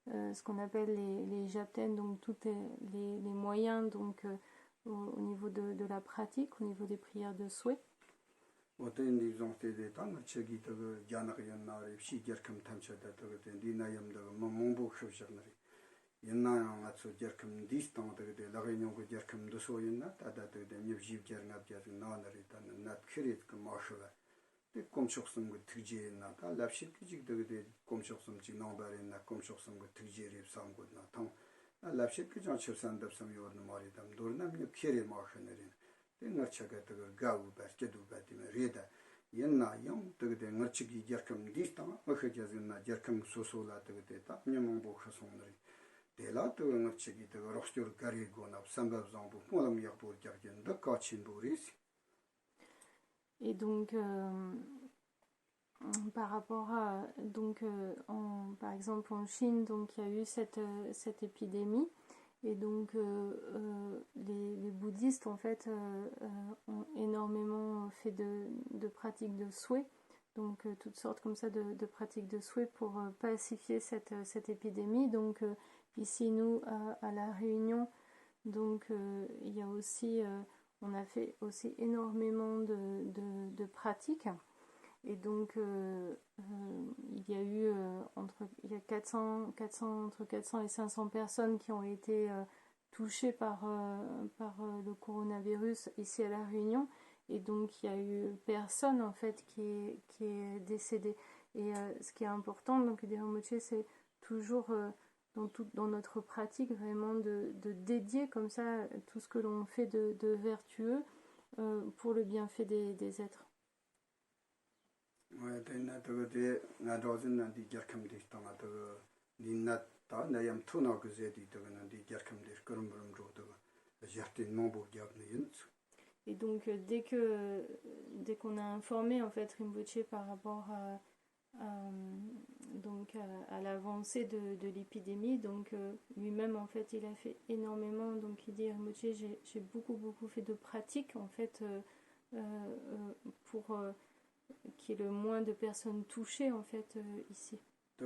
[SPEAKER 10] ce qu'on appelle les japten, donc tous les moyens donc au niveau de la pratique, au niveau des prières de souhait.
[SPEAKER 11] 어떤 리종테데 땅을 저기도 그 야나가연 나리 시결금 탐쳐다도 그때 나염도 몽복 쇼셔너리 옛날 아주 저금 디스탄도 그때 라가뇽고 저금도 소였나 다다도 녀집 저ngab자스 나나리 다는 나 크릿 그 마셔라 그 꼼속성 그 특지나 달랍시 그지도 그때 꼼속성 지 나바리나 꼼속성 그 특지리 상고나 통 달랍시 그 정치산답성 요는 말이담 돌남이 캐리 마셔너리 ngırçaga tıgı gavu berke dubadime reda yenna yong tıgı de ngırçıgi jerkem distan akıcazına jerkem sosola tıgı de ta nyamon bu khasonları dela tıgı ngırçıgi tıgı roxtur gari gonap sambab zambu molam yakbur jargen de kaçin buris.
[SPEAKER 10] Et donc par rapport à donc par exemple en Chine donc il y a eu cette épidémie. Et donc les bouddhistes en fait ont énormément fait de pratiques de souhait, donc toutes sortes comme ça de pratiques de souhait pour pacifier cette épidémie. Donc ici nous à La Réunion, donc il y a aussi on a fait aussi énormément de pratiques. Et donc, il y a eu entre 400 et 500 personnes qui ont été touchées par le coronavirus ici à La Réunion. Et donc, il y a eu personne en fait qui est décédé. Et ce qui est important, donc, c'est toujours dans notre pratique vraiment de dédier comme ça tout ce que l'on fait de vertueux pour le bienfait des êtres.
[SPEAKER 11] Ouais,
[SPEAKER 10] et donc dès qu'on a informé en fait Rinpoché par rapport à l'avancée de l'épidémie, donc lui-même en fait il a fait énormément, donc il dit Rinpoché, j'ai beaucoup fait de pratiques en fait pour qu'il y ait le moins de personnes touchées en fait ici. Et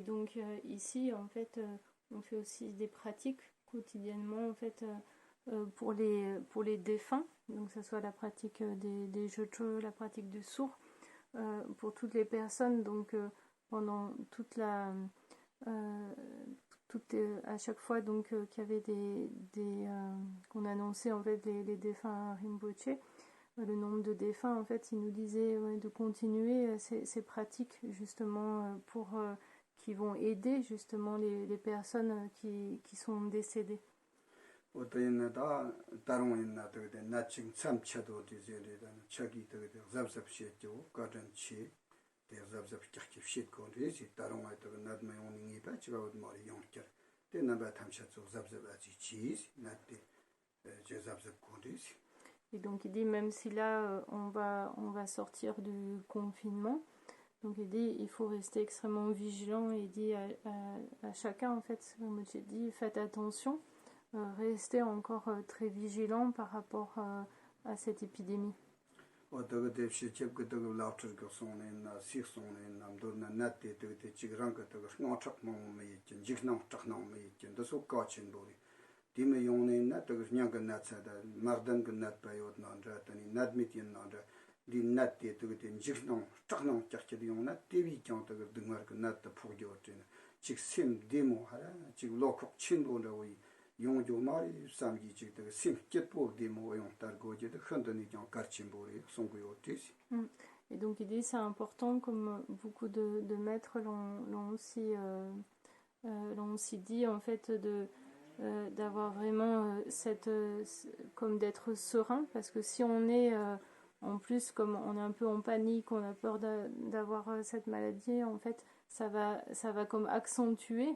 [SPEAKER 10] donc ici en fait on fait aussi des pratiques quotidiennement en fait pour les défunts, donc que ce soit la pratique des jecho, la pratique du sourd, pour toutes les personnes, donc pendant toute la à chaque fois donc qu'il y avait des qu'on annonçait en fait les défunts à Rinpoché, le nombre de défunts en fait il nous disait de continuer ces pratiques justement pour qui vont aider justement les personnes qui sont décédées.
[SPEAKER 11] 어떠인나다 다롱인나 되게 나칭 참차도 되제리다 차기 되게 잡잡시죠 가든치 대잡잡 짝집시 거리지 다롱아 되게 나드메 오닝이 바치가 어디 용ker 대나바 탐샤죠 잡잡아지 지 나데 제 잡잡 거리지.
[SPEAKER 10] Et donc il dit même si là on va sortir du confinement, donc il dit il faut rester extrêmement vigilant, et il dit à chacun en fait, comme j'ai dit, faites attention. Rester encore très vigilant par rapport à cette épidémie.
[SPEAKER 11] 용조 말이 삼기직도 심켓보 데모 용달고지도 흔드니장 가침보리 송구요 되시.
[SPEAKER 10] Et donc il dit c'est important, comme beaucoup de maîtres l'ont aussi dit, en fait, d'avoir vraiment comme d'être serein, parce que si on est en plus, comme on est un peu en panique, on a peur d'avoir cette maladie, en fait ça va comme accentuer,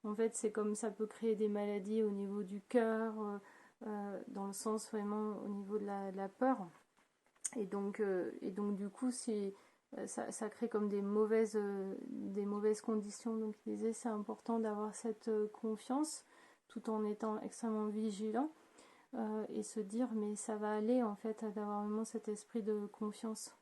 [SPEAKER 10] en fait c'est comme ça peut créer des maladies au niveau du cœur, dans le sens vraiment au niveau de la peur. Et donc du coup, ça crée comme des mauvaises conditions. Donc il disait c'est important d'avoir cette confiance tout en étant extrêmement vigilant et se dire mais ça va aller, en fait, d'avoir vraiment cet esprit de confiance.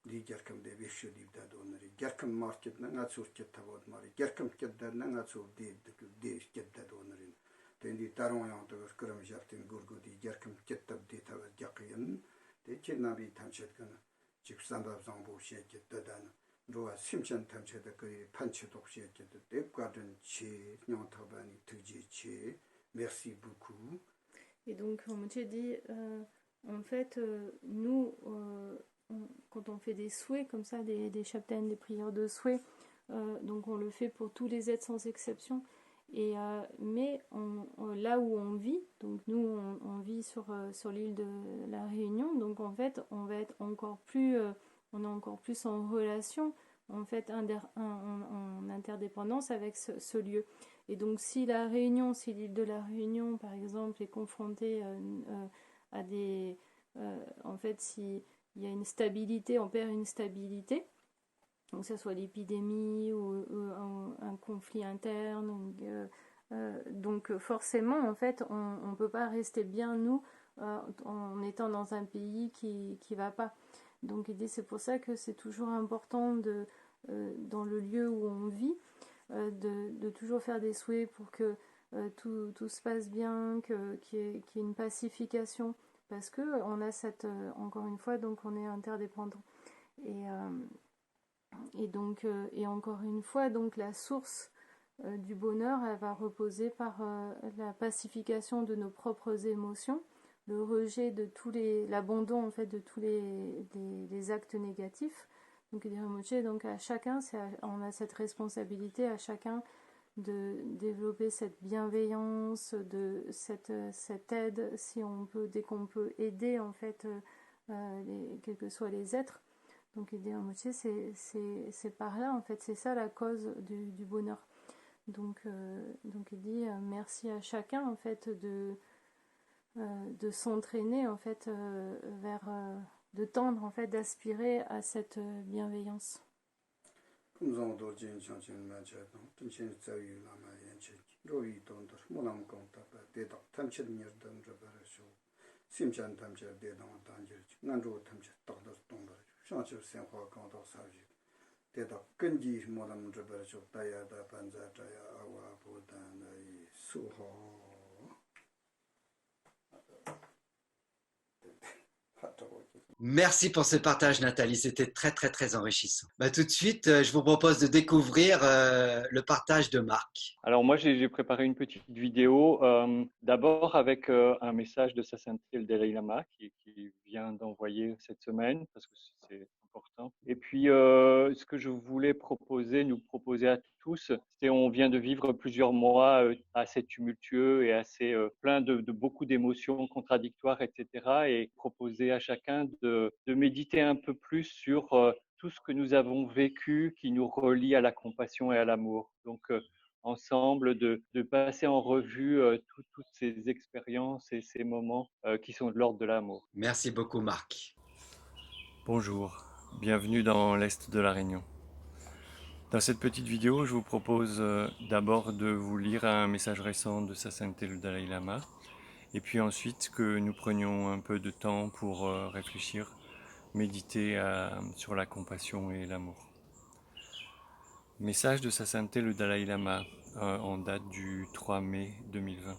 [SPEAKER 11] 디 gerkam de beşo dibda donları gerkam marketna natsu kettavad mari gerkam keddarna natsu de kedda donları tendi taron yanto kırım japtin gurgudi gerkam kettab de tavat yaqiyin de çenabi tamchetkan çıksamba zambu şeketdan roa simchan tamcheda kı panche dokşeket de garden chi nyantabani tüji chi. Merci beaucoup.
[SPEAKER 10] Et donc Rinpoche dit en fait nous quand on fait des souhaits comme ça, des chaptènes, des prières de souhaits, donc on le fait pour tous les êtres sans exception. Et mais là où on vit, donc nous on vit sur l'île de la Réunion, donc en fait on va être encore plus, on est encore plus en relation, en fait en interdépendance avec ce lieu. Et donc si l'île de la Réunion par exemple est confrontée à des, en fait si il y a une stabilité, on perd une stabilité, donc que ce soit l'épidémie ou un conflit interne, donc forcément en fait on ne peut pas rester bien nous en étant dans un pays qui va pas. Donc c'est pour ça que c'est toujours important dans le lieu où on vit de toujours faire des souhaits pour que tout se passe bien, qu'il y ait une pacification. Parce que on a encore une fois, donc on est interdépendant. Et donc, et encore une fois, donc la source du bonheur, elle va reposer par la pacification de nos propres émotions, le rejet de l'abandon en fait de tous les actes négatifs. Donc, donc à chacun, on a cette responsabilité à chacun de développer cette bienveillance, de cette aide, si on peut, dès qu'on peut aider en fait quels que soient les êtres. Donc aider un moitié, c'est par là en fait, c'est ça la cause du bonheur. Donc il dit merci à chacun en fait de s'entraîner en fait vers de tendre en fait, d'aspirer à cette bienveillance.
[SPEAKER 11] 금성도 진천진 맞아도 진천 자유 남아 연체 로이 돈도 모남 공답 대다 탐치르던 저버서 심찬 탐치 대다 단지 난조 탐치 딱다 동버 상처 생활 강도 사지 대다 근지 모남 저버서 다야다 반자자야 아와 보다나이 수호
[SPEAKER 1] Merci pour ce partage, Nathalie. C'était très, très, très enrichissant. Tout de suite, je vous propose de découvrir le partage de Marc.
[SPEAKER 5] Alors moi, j'ai préparé une petite vidéo, d'abord avec un message de Sa Sainteté le Dalai Lama qui vient d'envoyer cette semaine, parce que c'est important. Et puis, ce que je voulais nous proposer à tous, c'est on vient de vivre plusieurs mois assez tumultueux et assez plein de beaucoup d'émotions contradictoires, etc. Et proposer à chacun de méditer un peu plus sur tout ce que nous avons vécu qui nous relie à la compassion et à l'amour. Donc, ensemble, de passer en revue toutes ces expériences et ces moments qui sont de l'ordre de l'amour.
[SPEAKER 1] Merci beaucoup, Marc.
[SPEAKER 5] Bonjour, bienvenue dans l'Est de la Réunion. Dans cette petite vidéo, je vous propose d'abord de vous lire un message récent de Sa Sainteté le Dalai Lama, et puis ensuite que nous prenions un peu de temps pour réfléchir, méditer sur la compassion et l'amour. Message de Sa Sainteté le Dalai Lama en date du 3 mai 2020.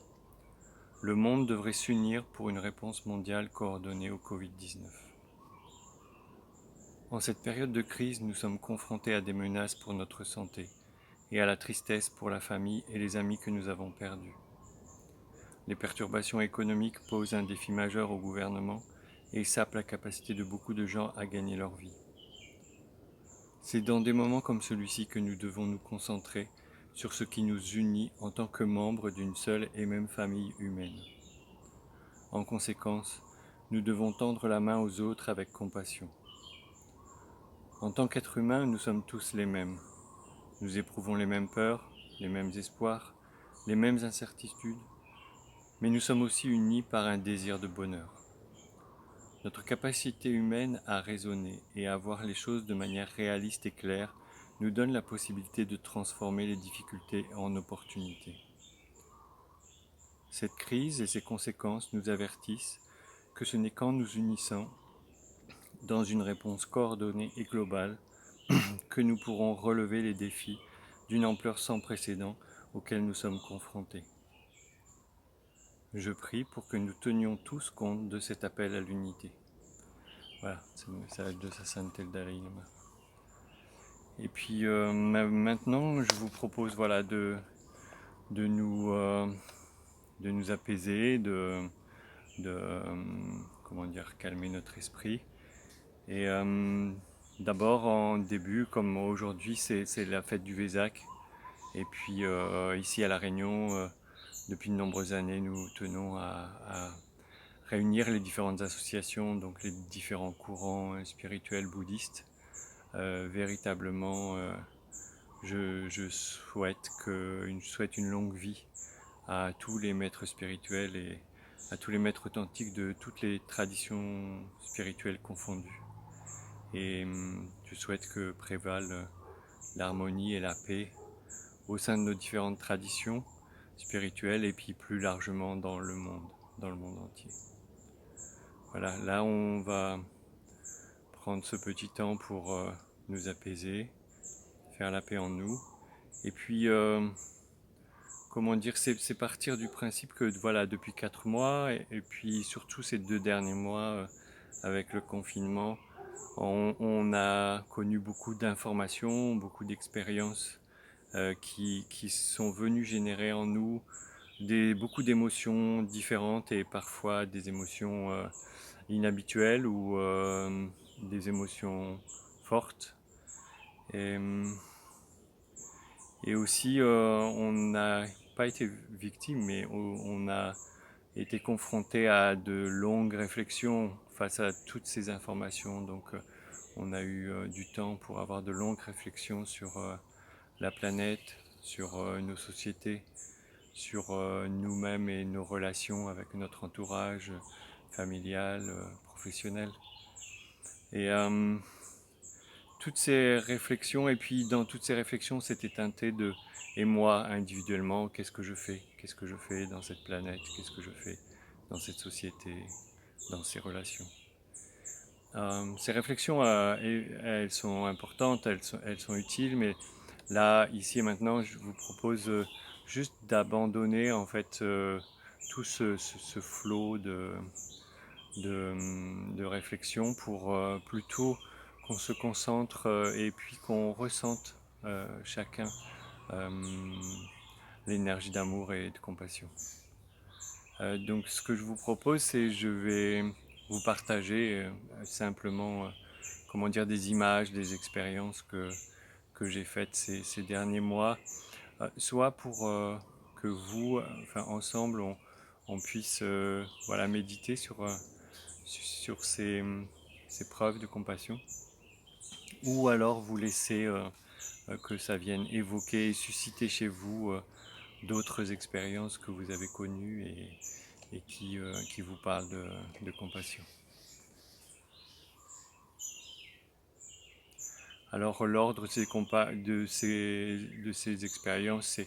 [SPEAKER 5] Le monde devrait s'unir pour une réponse mondiale coordonnée au Covid-19. En cette période de crise, nous sommes confrontés à des menaces pour notre santé et à la tristesse pour la famille et les amis que nous avons perdus. Les perturbations économiques posent un défi majeur au gouvernement et sapent la capacité de beaucoup de gens à gagner leur vie. C'est dans des moments comme celui-ci que nous devons nous concentrer sur ce qui nous unit en tant que membres d'une seule et même famille humaine. En conséquence, nous devons tendre la main aux autres avec compassion. En tant qu'êtres humains, nous sommes tous les mêmes. Nous éprouvons les mêmes peurs, les mêmes espoirs, les mêmes incertitudes, mais nous sommes aussi unis par un désir de bonheur. Notre capacité humaine à raisonner et à voir les choses de manière réaliste et claire nous donne la possibilité de transformer les difficultés en opportunités. Cette crise et ses conséquences nous avertissent que ce n'est qu'en nous unissant dans une réponse coordonnée et globale que nous pourrons relever les défis d'une ampleur sans précédent auxquels nous sommes confrontés. Je prie pour que nous tenions tous compte de cet appel à l'unité. Voilà, c'est le message de sa sainteté le Dalai Lama. Et puis maintenant, je vous propose de nous apaiser, calmer notre esprit. Et d'abord, en début, comme aujourd'hui, c'est la fête du Vesak. Et puis ici à La Réunion, depuis de nombreuses années, nous tenons à réunir les différentes associations, donc les différents courants spirituels bouddhistes. Véritablement, je souhaite une longue vie à tous les maîtres spirituels et à tous les maîtres authentiques de toutes les traditions spirituelles confondues. Et je souhaite que prévalent l'harmonie et la paix au sein de nos différentes traditions spirituelles et puis plus largement dans le monde entier. Voilà, là on va prendre ce petit temps pour nous apaiser, faire la paix en nous. Et puis, c'est partir du principe que depuis 4 mois, et puis surtout ces 2 derniers mois, avec le confinement, on a connu beaucoup d'informations, beaucoup d'expériences qui sont venues générer en nous beaucoup d'émotions différentes et parfois des émotions inhabituelles ou des émotions fortes. Et aussi, on n'a pas été victime, mais on a été confronté à de longues réflexions face à toutes ces informations. Donc, on a eu du temps pour avoir de longues réflexions sur la planète, sur nos sociétés, sur nous-mêmes et nos relations avec notre entourage familial, professionnel. Et toutes ces réflexions, et puis dans toutes ces réflexions, c'était teinté de « et moi, individuellement, qu'est-ce que je fais ? Qu'est-ce que je fais dans cette planète ? Qu'est-ce que je fais dans cette société, dans ces relations ?» Ces réflexions, elles sont importantes, elles sont utiles, mais là, ici et maintenant, je vous propose juste d'abandonner en fait tout ce flot de réflexion pour plutôt qu'on se concentre et puis qu'on ressente chacun l'énergie d'amour et de compassion. Donc ce que je vous propose, c'est je vais vous partager simplement des images, des expériences que j'ai faites ces derniers mois, soit pour que vous, ensemble, on puisse méditer sur ces preuves de compassion, ou alors vous laisser que ça vienne évoquer et susciter chez vous d'autres expériences que vous avez connues et qui vous parlent de compassion. Alors l'ordre de ces expériences,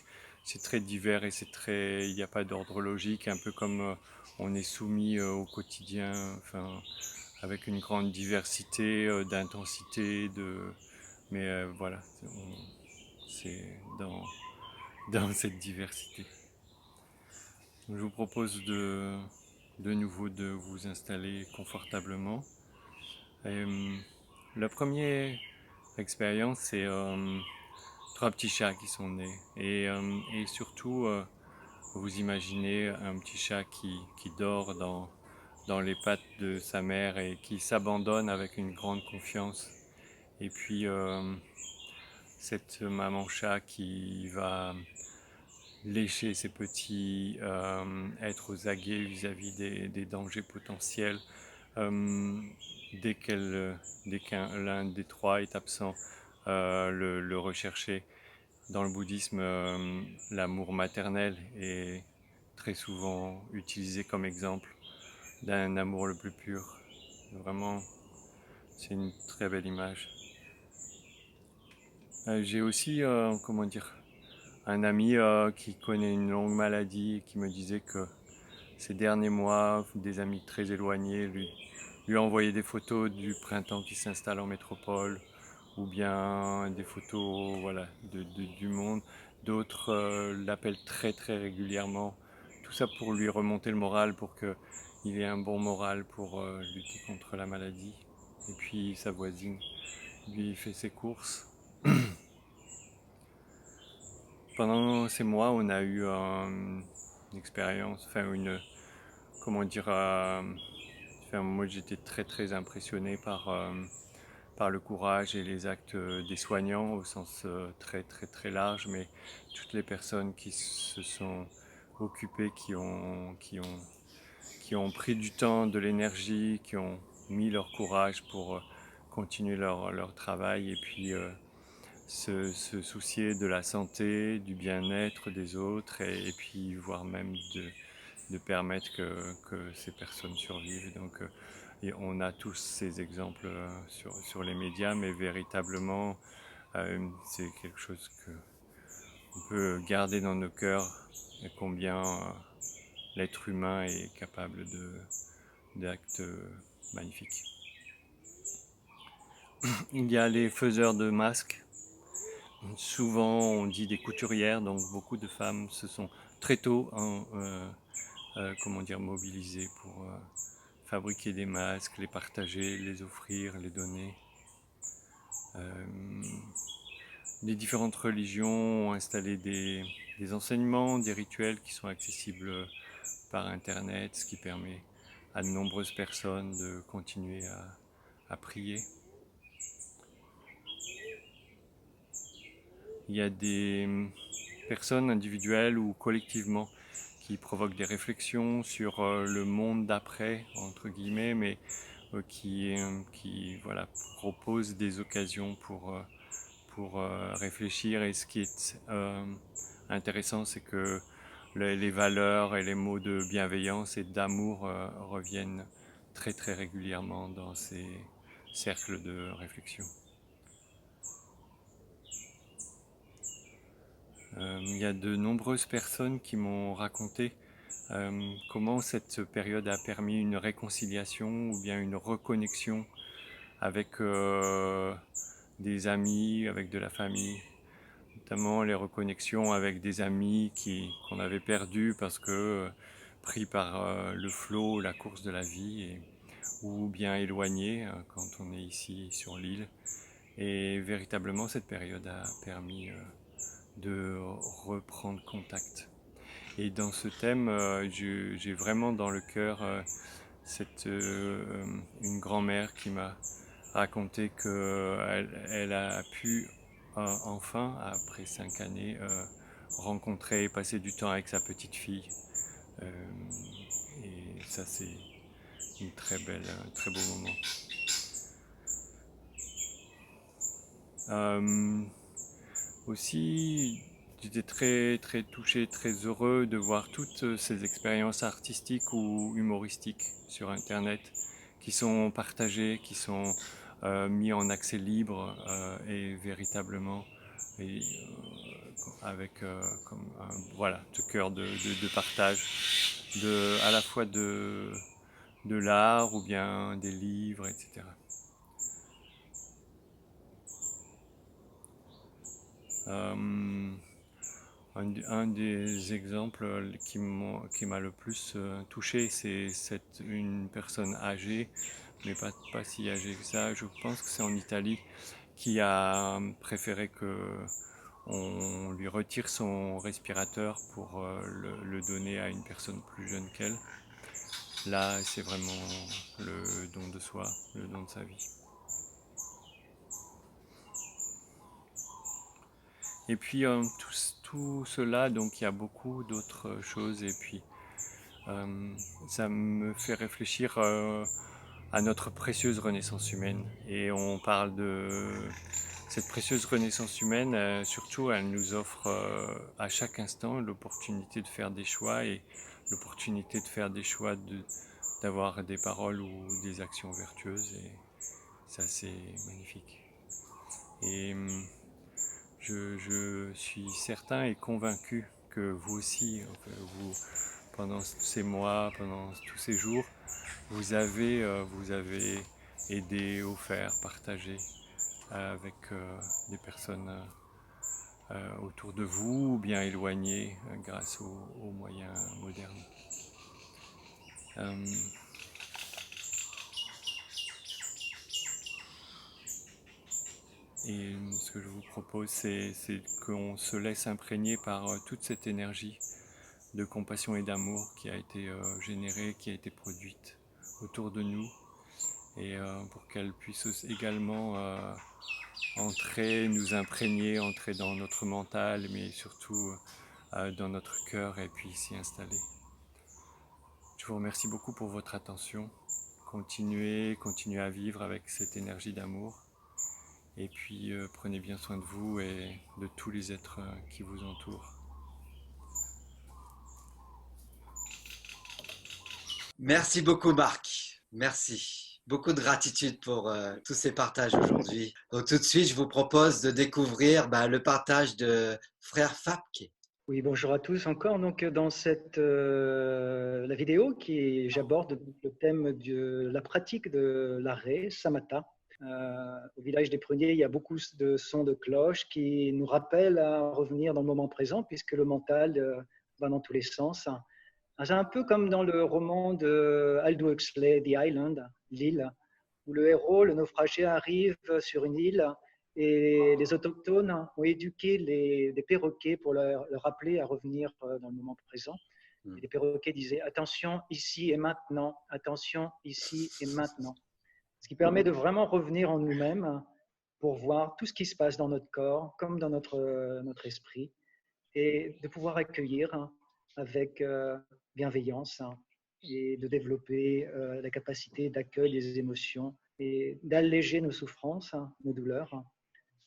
[SPEAKER 5] c'est très divers et il n'y a pas d'ordre logique, un peu comme on est soumis au quotidien, avec une grande diversité d'intensité, mais voilà, c'est dans cette diversité. Je vous propose de nouveau de vous installer confortablement. Et, La première expérience, c'est 3 petits chats qui sont nés. Et surtout, vous imaginez un petit chat qui dort dans les pattes de sa mère et qui s'abandonne avec une grande confiance. Et puis, cette maman chat qui va lécher ses petits, être aux aguets vis-à-vis des dangers potentiels. Dès qu'un l'un des trois est absent, le rechercher. Dans le bouddhisme, l'amour maternel est très souvent utilisé comme exemple d'un amour le plus pur. Vraiment, c'est une très belle image. J'ai aussi, comment dire, un ami qui connaît une longue maladie et qui me disait que ces derniers mois, des amis très éloignés lui envoyaient des photos du printemps qui s'installe en métropole, ou bien des photos voilà, du monde. D'autres l'appellent très très régulièrement. Tout ça pour lui remonter le moral, pour qu'il ait un bon moral pour lutter contre la maladie. Et puis sa voisine lui fait ses courses. Pendant ces mois, on a eu une expérience, enfin comment dire, moi j'étais très très impressionné par le courage et les actes des soignants au sens très très très large, mais toutes les personnes qui se sont occupées, qui ont pris du temps, de l'énergie, qui ont mis leur courage pour continuer leur travail et puis se soucier de la santé, du bien-être des autres et puis voire même de permettre que ces personnes survivent. Donc, et on a tous ces exemples sur les médias, mais véritablement, c'est quelque chose qu'on peut garder dans nos cœurs et combien l'être humain est capable d'actes magnifiques. Il y a les faiseurs de masques. Souvent, on dit des couturières, donc beaucoup de femmes se sont très tôt mobilisées pour fabriquer des masques, les partager, les offrir, les donner. Les différentes religions ont installé des enseignements, des rituels qui sont accessibles par Internet, ce qui permet à de nombreuses personnes de continuer à prier. Il y a des personnes individuelles ou collectivement qui provoquent des réflexions sur le monde d'après, entre guillemets, mais qui voilà, proposent des occasions pour réfléchir. Et ce qui est intéressant, c'est que les valeurs et les mots de bienveillance et d'amour reviennent très très régulièrement dans ces cercles de réflexion. Il y a de nombreuses personnes qui m'ont raconté comment cette période a permis une réconciliation ou bien une reconnexion avec des amis, avec de la famille, notamment les reconnexions avec des amis qu'on avait perdus parce que pris par le flot, la course de la vie, ou bien éloignés quand on est ici sur l'île. Et véritablement, cette période a permis de reprendre contact. Et dans ce thème, j'ai vraiment dans le cœur une grand-mère qui m'a raconté qu'elle a pu enfin, après 5 années, rencontrer et passer du temps avec sa petite fille. Et ça, c'est un très beau moment. Aussi, j'étais très très touché, très heureux de voir toutes ces expériences artistiques ou humoristiques sur Internet qui sont partagées, qui sont mis en accès libre et véritablement avec comme voilà, ce cœur de partage, à la fois de l'art ou bien des livres, etc. Un des exemples qui m'a le plus touché, c'est une personne âgée mais pas si âgé que ça. Je pense que c'est en Italie qui a préféré qu'on lui retire son respirateur pour le donner à une personne plus jeune qu'elle. Là, c'est vraiment le don de soi, le don de sa vie. Et puis tout cela, donc il y a beaucoup d'autres choses, et puis ça me fait réfléchir à notre précieuse renaissance humaine. Et on parle de cette précieuse renaissance humaine, surtout elle nous offre à chaque instant l'opportunité de faire des choix, et l'opportunité de faire des choix, d'avoir des paroles ou des actions vertueuses, et ça c'est magnifique. Et je suis certain et convaincu que vous aussi, vous, pendant ces mois, pendant tous ces jours, vous avez aidé, offert, partagé avec des personnes autour de vous ou bien éloignées grâce aux moyens modernes. Et ce que je vous propose, c'est qu'on se laisse imprégner par toute cette énergie de compassion et d'amour qui a été générée, qui a été produite autour de nous, et pour qu'elle puisse également entrer, nous imprégner, entrer dans notre mental, mais surtout dans notre cœur, et puis s'y installer. Je vous remercie beaucoup pour votre attention. Continuez à vivre avec cette énergie d'amour. Et puis prenez bien soin de vous et de tous les êtres qui vous entourent.
[SPEAKER 1] Merci beaucoup Marc, merci. Beaucoup de gratitude pour tous ces partages aujourd'hui. Donc tout de suite, je vous propose de découvrir le partage de frère Fabke.
[SPEAKER 6] Oui, bonjour à tous encore. Donc, dans la vidéo, j'aborde le thème de la pratique de l'arrêt, samatha. Au village des Pruniers, il y a beaucoup de sons de cloches qui nous rappellent à revenir dans le moment présent, puisque le mental va dans tous les sens. C'est un peu comme dans le roman de Aldous Huxley, The Island, l'île, où le héros, le naufragé, arrive sur une île et les autochtones ont éduqué les perroquets pour leur rappeler à revenir dans le moment présent. Et les perroquets disaient « Attention, ici et maintenant, attention, ici et maintenant ». Ce qui permet de vraiment revenir en nous-mêmes pour voir tout ce qui se passe dans notre corps comme dans notre esprit, et de pouvoir accueillir avec bienveillance et de développer la capacité d'accueil des émotions et d'alléger nos souffrances, nos douleurs.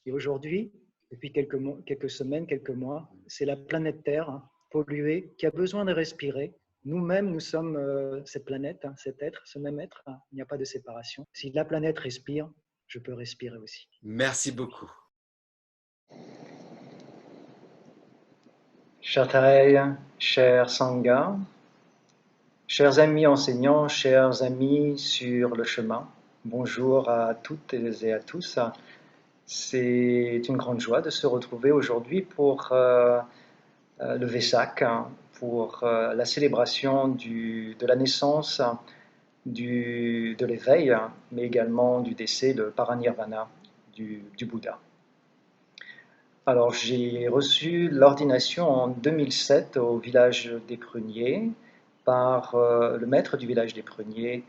[SPEAKER 6] Et aujourd'hui, depuis quelques semaines, quelques mois, c'est la planète Terre polluée qui a besoin de respirer. Nous-mêmes, nous sommes cette planète, cet être, ce même être. Il n'y a pas de séparation. Si la planète respire, je peux respirer aussi.
[SPEAKER 1] Merci beaucoup.
[SPEAKER 6] Cher Tarei, cher Sangha, chers amis enseignants, chers amis sur le chemin, bonjour à toutes et à tous. C'est une grande joie de se retrouver aujourd'hui pour le Vesak, pour la célébration de la naissance, de l'éveil, mais également du décès, le paranirvana du Bouddha. Alors, j'ai reçu l'ordination en 2007 au village des Pruniers par le maître du village des Pruniers,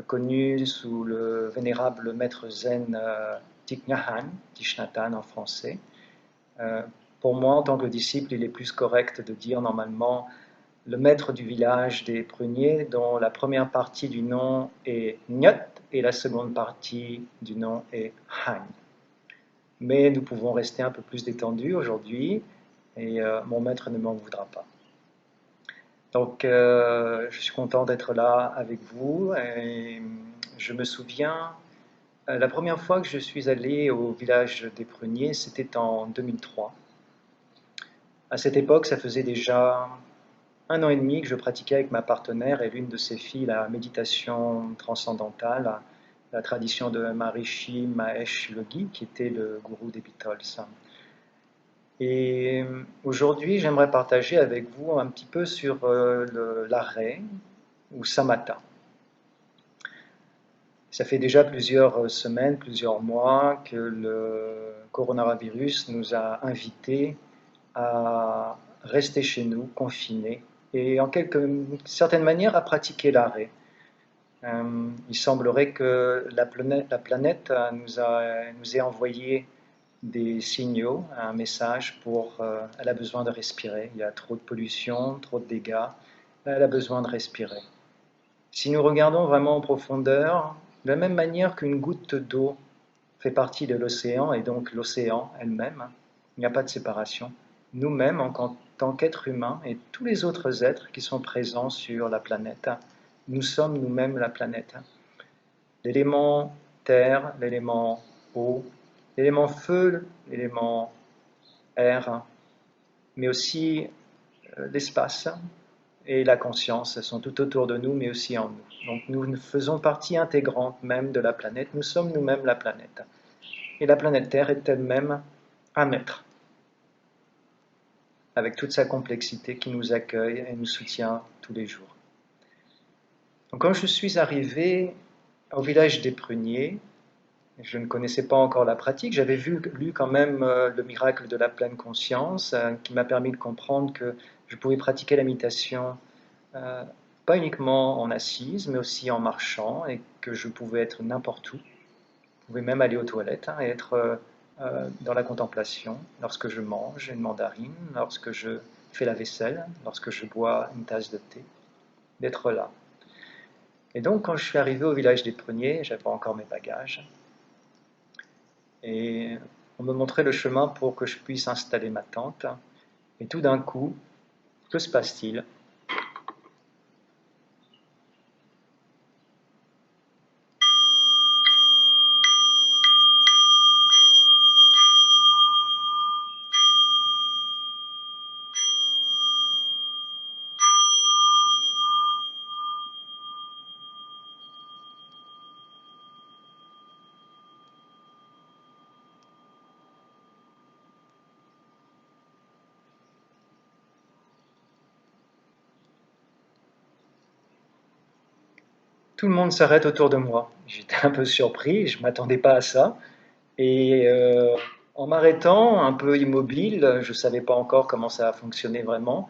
[SPEAKER 6] connu sous le vénérable maître zen Thich Nhat Hanh, Thich Nhat Hanh en français. Pour moi, en tant que disciple, il est plus correct de dire normalement le maître du village des Pruniers, dont la première partie du nom est Nyat et la seconde partie du nom est Han. Mais nous pouvons rester un peu plus détendus aujourd'hui, et mon maître ne m'en voudra pas. Donc, je suis content d'être là avec vous, et je me souviens, la première fois que je suis allé au village des Pruniers, c'était en 2003. À cette époque, ça faisait déjà 1 an et demi que je pratiquais avec ma partenaire et l'une de ses filles la méditation transcendantale, la tradition de Maharishi Mahesh Yogi, qui était le gourou des Beatles. Et aujourd'hui, j'aimerais partager avec vous un petit peu sur l'arrêt ou samatha. Ça fait déjà plusieurs semaines, plusieurs mois que le coronavirus nous a invités à rester chez nous, confinés, et en certaine manière à pratiquer l'arrêt. Il semblerait que la planète nous ait envoyé des signaux, un message elle a besoin de respirer. Il y a trop de pollution, trop de dégâts, elle a besoin de respirer. Si nous regardons vraiment en profondeur, de la même manière qu'une goutte d'eau fait partie de l'océan et donc l'océan elle-même, il n'y a pas de séparation. Nous-mêmes, en tant qu'êtres humains et tous les autres êtres qui sont présents sur la planète, nous sommes nous-mêmes la planète. L'élément terre, l'élément eau, l'élément feu, l'élément air, mais aussi l'espace et la conscience sont tout autour de nous, mais aussi en nous. Donc nous faisons partie intégrante même de la planète, nous sommes nous-mêmes la planète. Et la planète Terre est elle-même un être, avec toute sa complexité qui nous accueille et nous soutient tous les jours. Donc quand je suis arrivé au village des Pruniers, je ne connaissais pas encore la pratique, j'avais lu quand même le miracle de la pleine conscience, qui m'a permis de comprendre que je pouvais pratiquer la méditation pas uniquement en assise, mais aussi en marchant, et que je pouvais être n'importe où. Je pouvais même aller aux toilettes et être dans la contemplation lorsque je mange une mandarine, lorsque je fais la vaisselle, lorsque je bois une tasse de thé, d'être là. Et donc quand je suis arrivé au village des Pruniers, j'avais pas encore mes bagages, et on me montrait le chemin pour que je puisse installer ma tente, et tout d'un coup, que se passe-t-il ? Tout le monde s'arrête autour de moi. J'étais un peu surpris, je ne m'attendais pas à ça. Et en m'arrêtant, un peu immobile, je ne savais pas encore comment ça fonctionnait vraiment,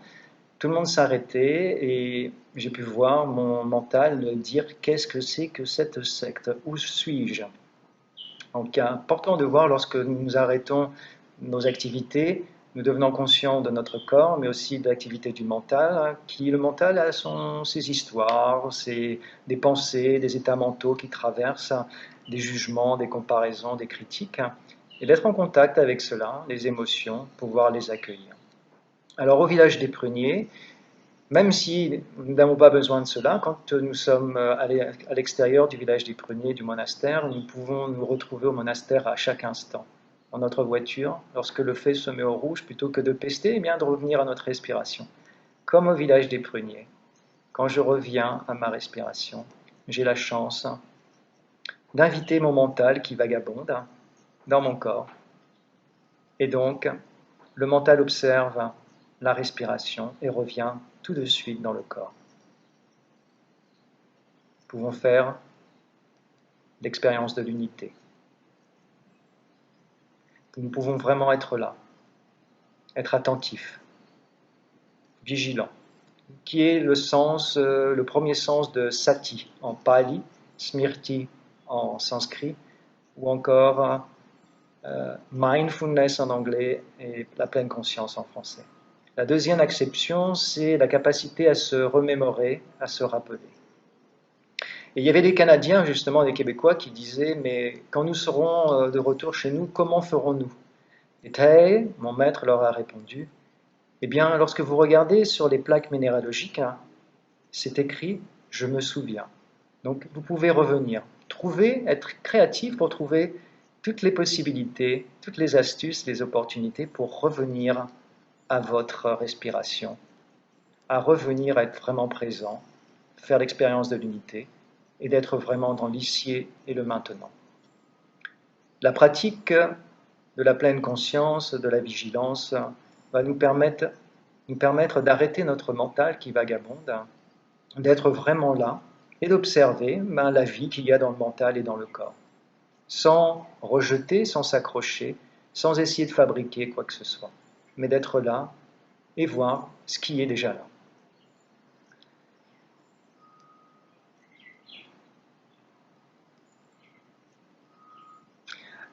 [SPEAKER 6] tout le monde s'arrêtait et j'ai pu voir mon mental me dire qu'est-ce que c'est que cette secte, où suis-je? Donc important de voir lorsque nous arrêtons nos activités, nous devenons conscients de notre corps, mais aussi de l'activité du mental, le mental a ses histoires, des pensées, des états mentaux qui traversent, des jugements, des comparaisons, des critiques, et d'être en contact avec cela, les émotions, pouvoir les accueillir. Alors au village des Pruniers, même si nous n'avons pas besoin de cela, quand nous sommes à l'extérieur du village des Pruniers, du monastère, nous pouvons nous retrouver au monastère à chaque instant. Dans notre voiture, lorsque le feu se met au rouge, plutôt que de pester, eh bien de revenir à notre respiration. Comme au village des Pruniers, quand je reviens à ma respiration, j'ai la chance d'inviter mon mental qui vagabonde dans mon corps. Et donc, le mental observe la respiration et revient tout de suite dans le corps. Nous pouvons faire l'expérience de l'unité. Nous pouvons vraiment être là, être attentifs, vigilants, qui est le premier sens de sati en pali, smriti en sanskrit, ou encore mindfulness en anglais et la pleine conscience en français. La deuxième acception, c'est la capacité à se remémorer, à se rappeler. Et il y avait des Canadiens, justement, des Québécois, qui disaient « Mais quand nous serons de retour chez nous, comment ferons-nous » Et Tae, mon maître, leur a répondu « Eh bien, lorsque vous regardez sur les plaques minéralogiques, c'est écrit « Je me souviens ». Donc, vous pouvez revenir, être créatif pour trouver toutes les possibilités, toutes les astuces, les opportunités pour revenir à votre respiration, à revenir à être vraiment présent, faire l'expérience de l'unité et d'être vraiment dans l'ici et le maintenant. La pratique de la pleine conscience, de la vigilance, va nous permettre d'arrêter notre mental qui vagabonde, d'être vraiment là, et d'observer la vie qu'il y a dans le mental et dans le corps, sans rejeter, sans s'accrocher, sans essayer de fabriquer quoi que ce soit, mais d'être là et voir ce qui est déjà là.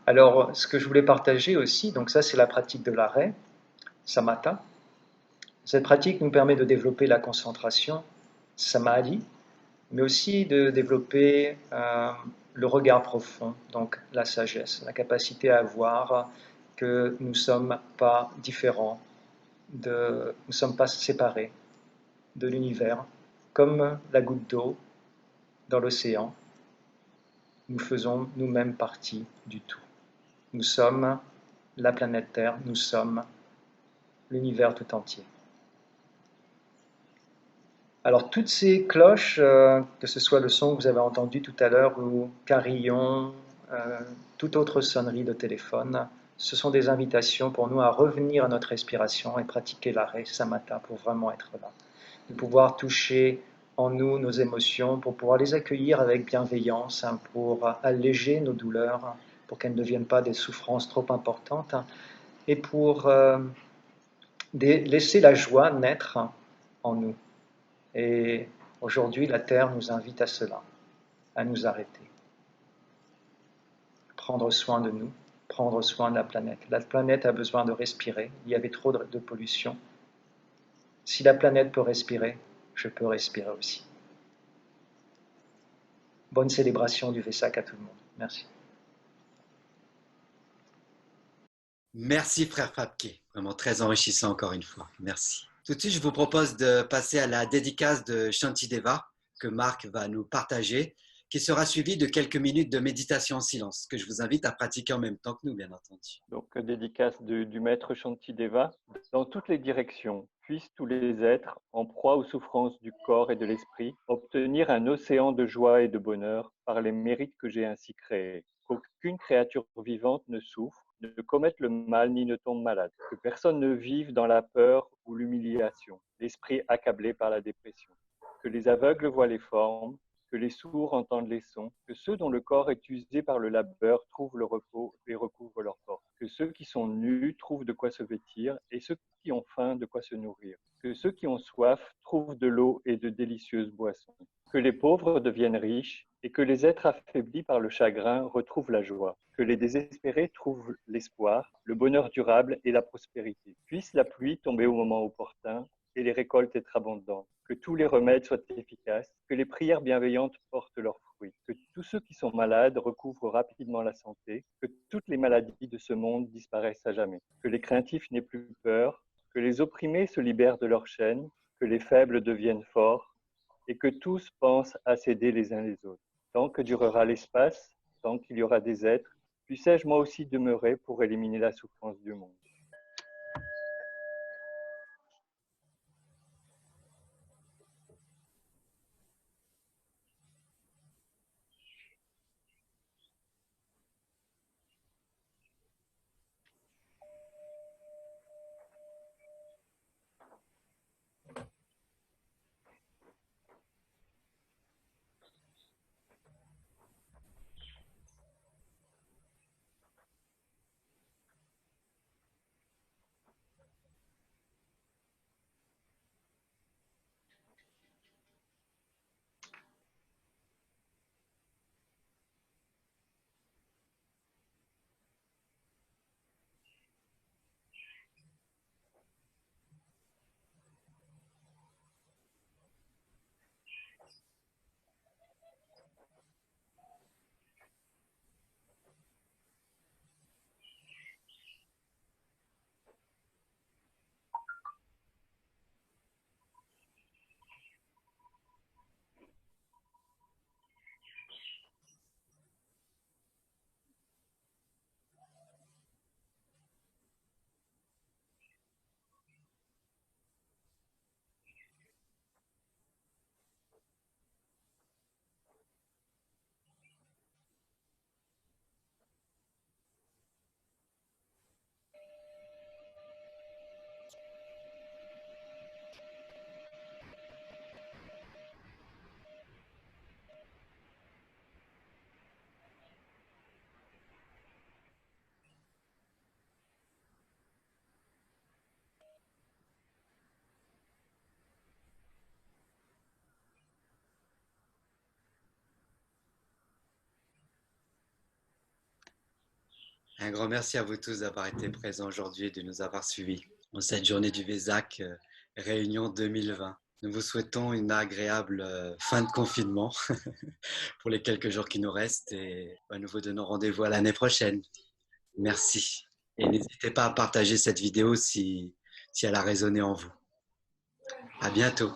[SPEAKER 6] Alors, ce que je voulais partager aussi, donc ça c'est la pratique de l'arrêt, samatha. Cette pratique nous permet de développer la concentration, samadhi, mais aussi de développer le regard profond, donc la sagesse, la capacité à voir que nous ne sommes pas différents, nous ne sommes pas séparés de l'univers, comme la goutte d'eau dans l'océan. Nous faisons nous-mêmes partie du tout. Nous sommes la planète Terre, nous sommes l'univers tout entier. Alors toutes ces cloches, que ce soit le son que vous avez entendu tout à l'heure ou carillon, toute autre sonnerie de téléphone, ce sont des invitations pour nous à revenir à notre respiration et pratiquer l'arrêt samatha pour vraiment être là. De pouvoir toucher en nous nos émotions, pour pouvoir les accueillir avec bienveillance, pour alléger nos douleurs, pour qu'elles ne deviennent pas des souffrances trop importantes, et pour laisser la joie naître en nous. Et aujourd'hui, la Terre nous invite à cela, à nous arrêter. Prendre soin de nous, prendre soin de la planète. La planète a besoin de respirer, il y avait trop de pollution. Si la planète peut respirer, je peux respirer aussi. Bonne célébration du Vesak à tout le monde. Merci.
[SPEAKER 1] Merci frère Fabke, vraiment très enrichissant encore une fois. Merci. Tout de suite, je vous propose de passer à la dédicace de Shantideva que Marc va nous partager, qui sera suivie de quelques minutes de méditation en silence, que je vous invite à pratiquer en même temps que nous, bien entendu.
[SPEAKER 5] Donc, dédicace du maître Shantideva. Dans toutes les directions, puissent tous les êtres, en proie aux souffrances du corps et de l'esprit, obtenir un océan de joie et de bonheur par les mérites que j'ai ainsi créés. Qu'aucune créature vivante ne souffre, ne commette le mal ni ne tombe malade. Que personne ne vive dans la peur ou l'humiliation, l'esprit accablé par la dépression. Que les aveugles voient les formes, que les sourds entendent les sons, que ceux dont le corps est usé par le labeur trouvent le repos et recouvrent leur force, que ceux qui sont nus trouvent de quoi se vêtir et ceux qui ont faim de quoi se nourrir, que ceux qui ont soif trouvent de l'eau et de délicieuses boissons, que les pauvres deviennent riches et que les êtres affaiblis par le chagrin retrouvent la joie, que les désespérés trouvent l'espoir, le bonheur durable et la prospérité. Puisse la pluie tomber au moment opportun et les récoltes être abondantes, que tous les remèdes soient efficaces, que les prières bienveillantes portent leurs fruits, que tous ceux qui sont malades recouvrent rapidement la santé, que toutes les maladies de ce monde disparaissent à jamais, que les craintifs n'aient plus peur, que les opprimés se libèrent de leurs chaînes, que les faibles deviennent forts, et que tous pensent à s'aider les uns les autres. Tant que durera l'espace, tant qu'il y aura des êtres, puissais-je moi aussi demeurer pour éliminer la souffrance du monde.
[SPEAKER 1] Un grand merci à vous tous d'avoir été présents aujourd'hui et de nous avoir suivis en cette journée du Vésac Réunion 2020. Nous vous souhaitons une agréable fin de confinement pour les quelques jours qui nous restent et nous vous donnons rendez-vous à l'année prochaine. Merci. Et n'hésitez pas à partager cette vidéo si elle a résonné en vous. À bientôt.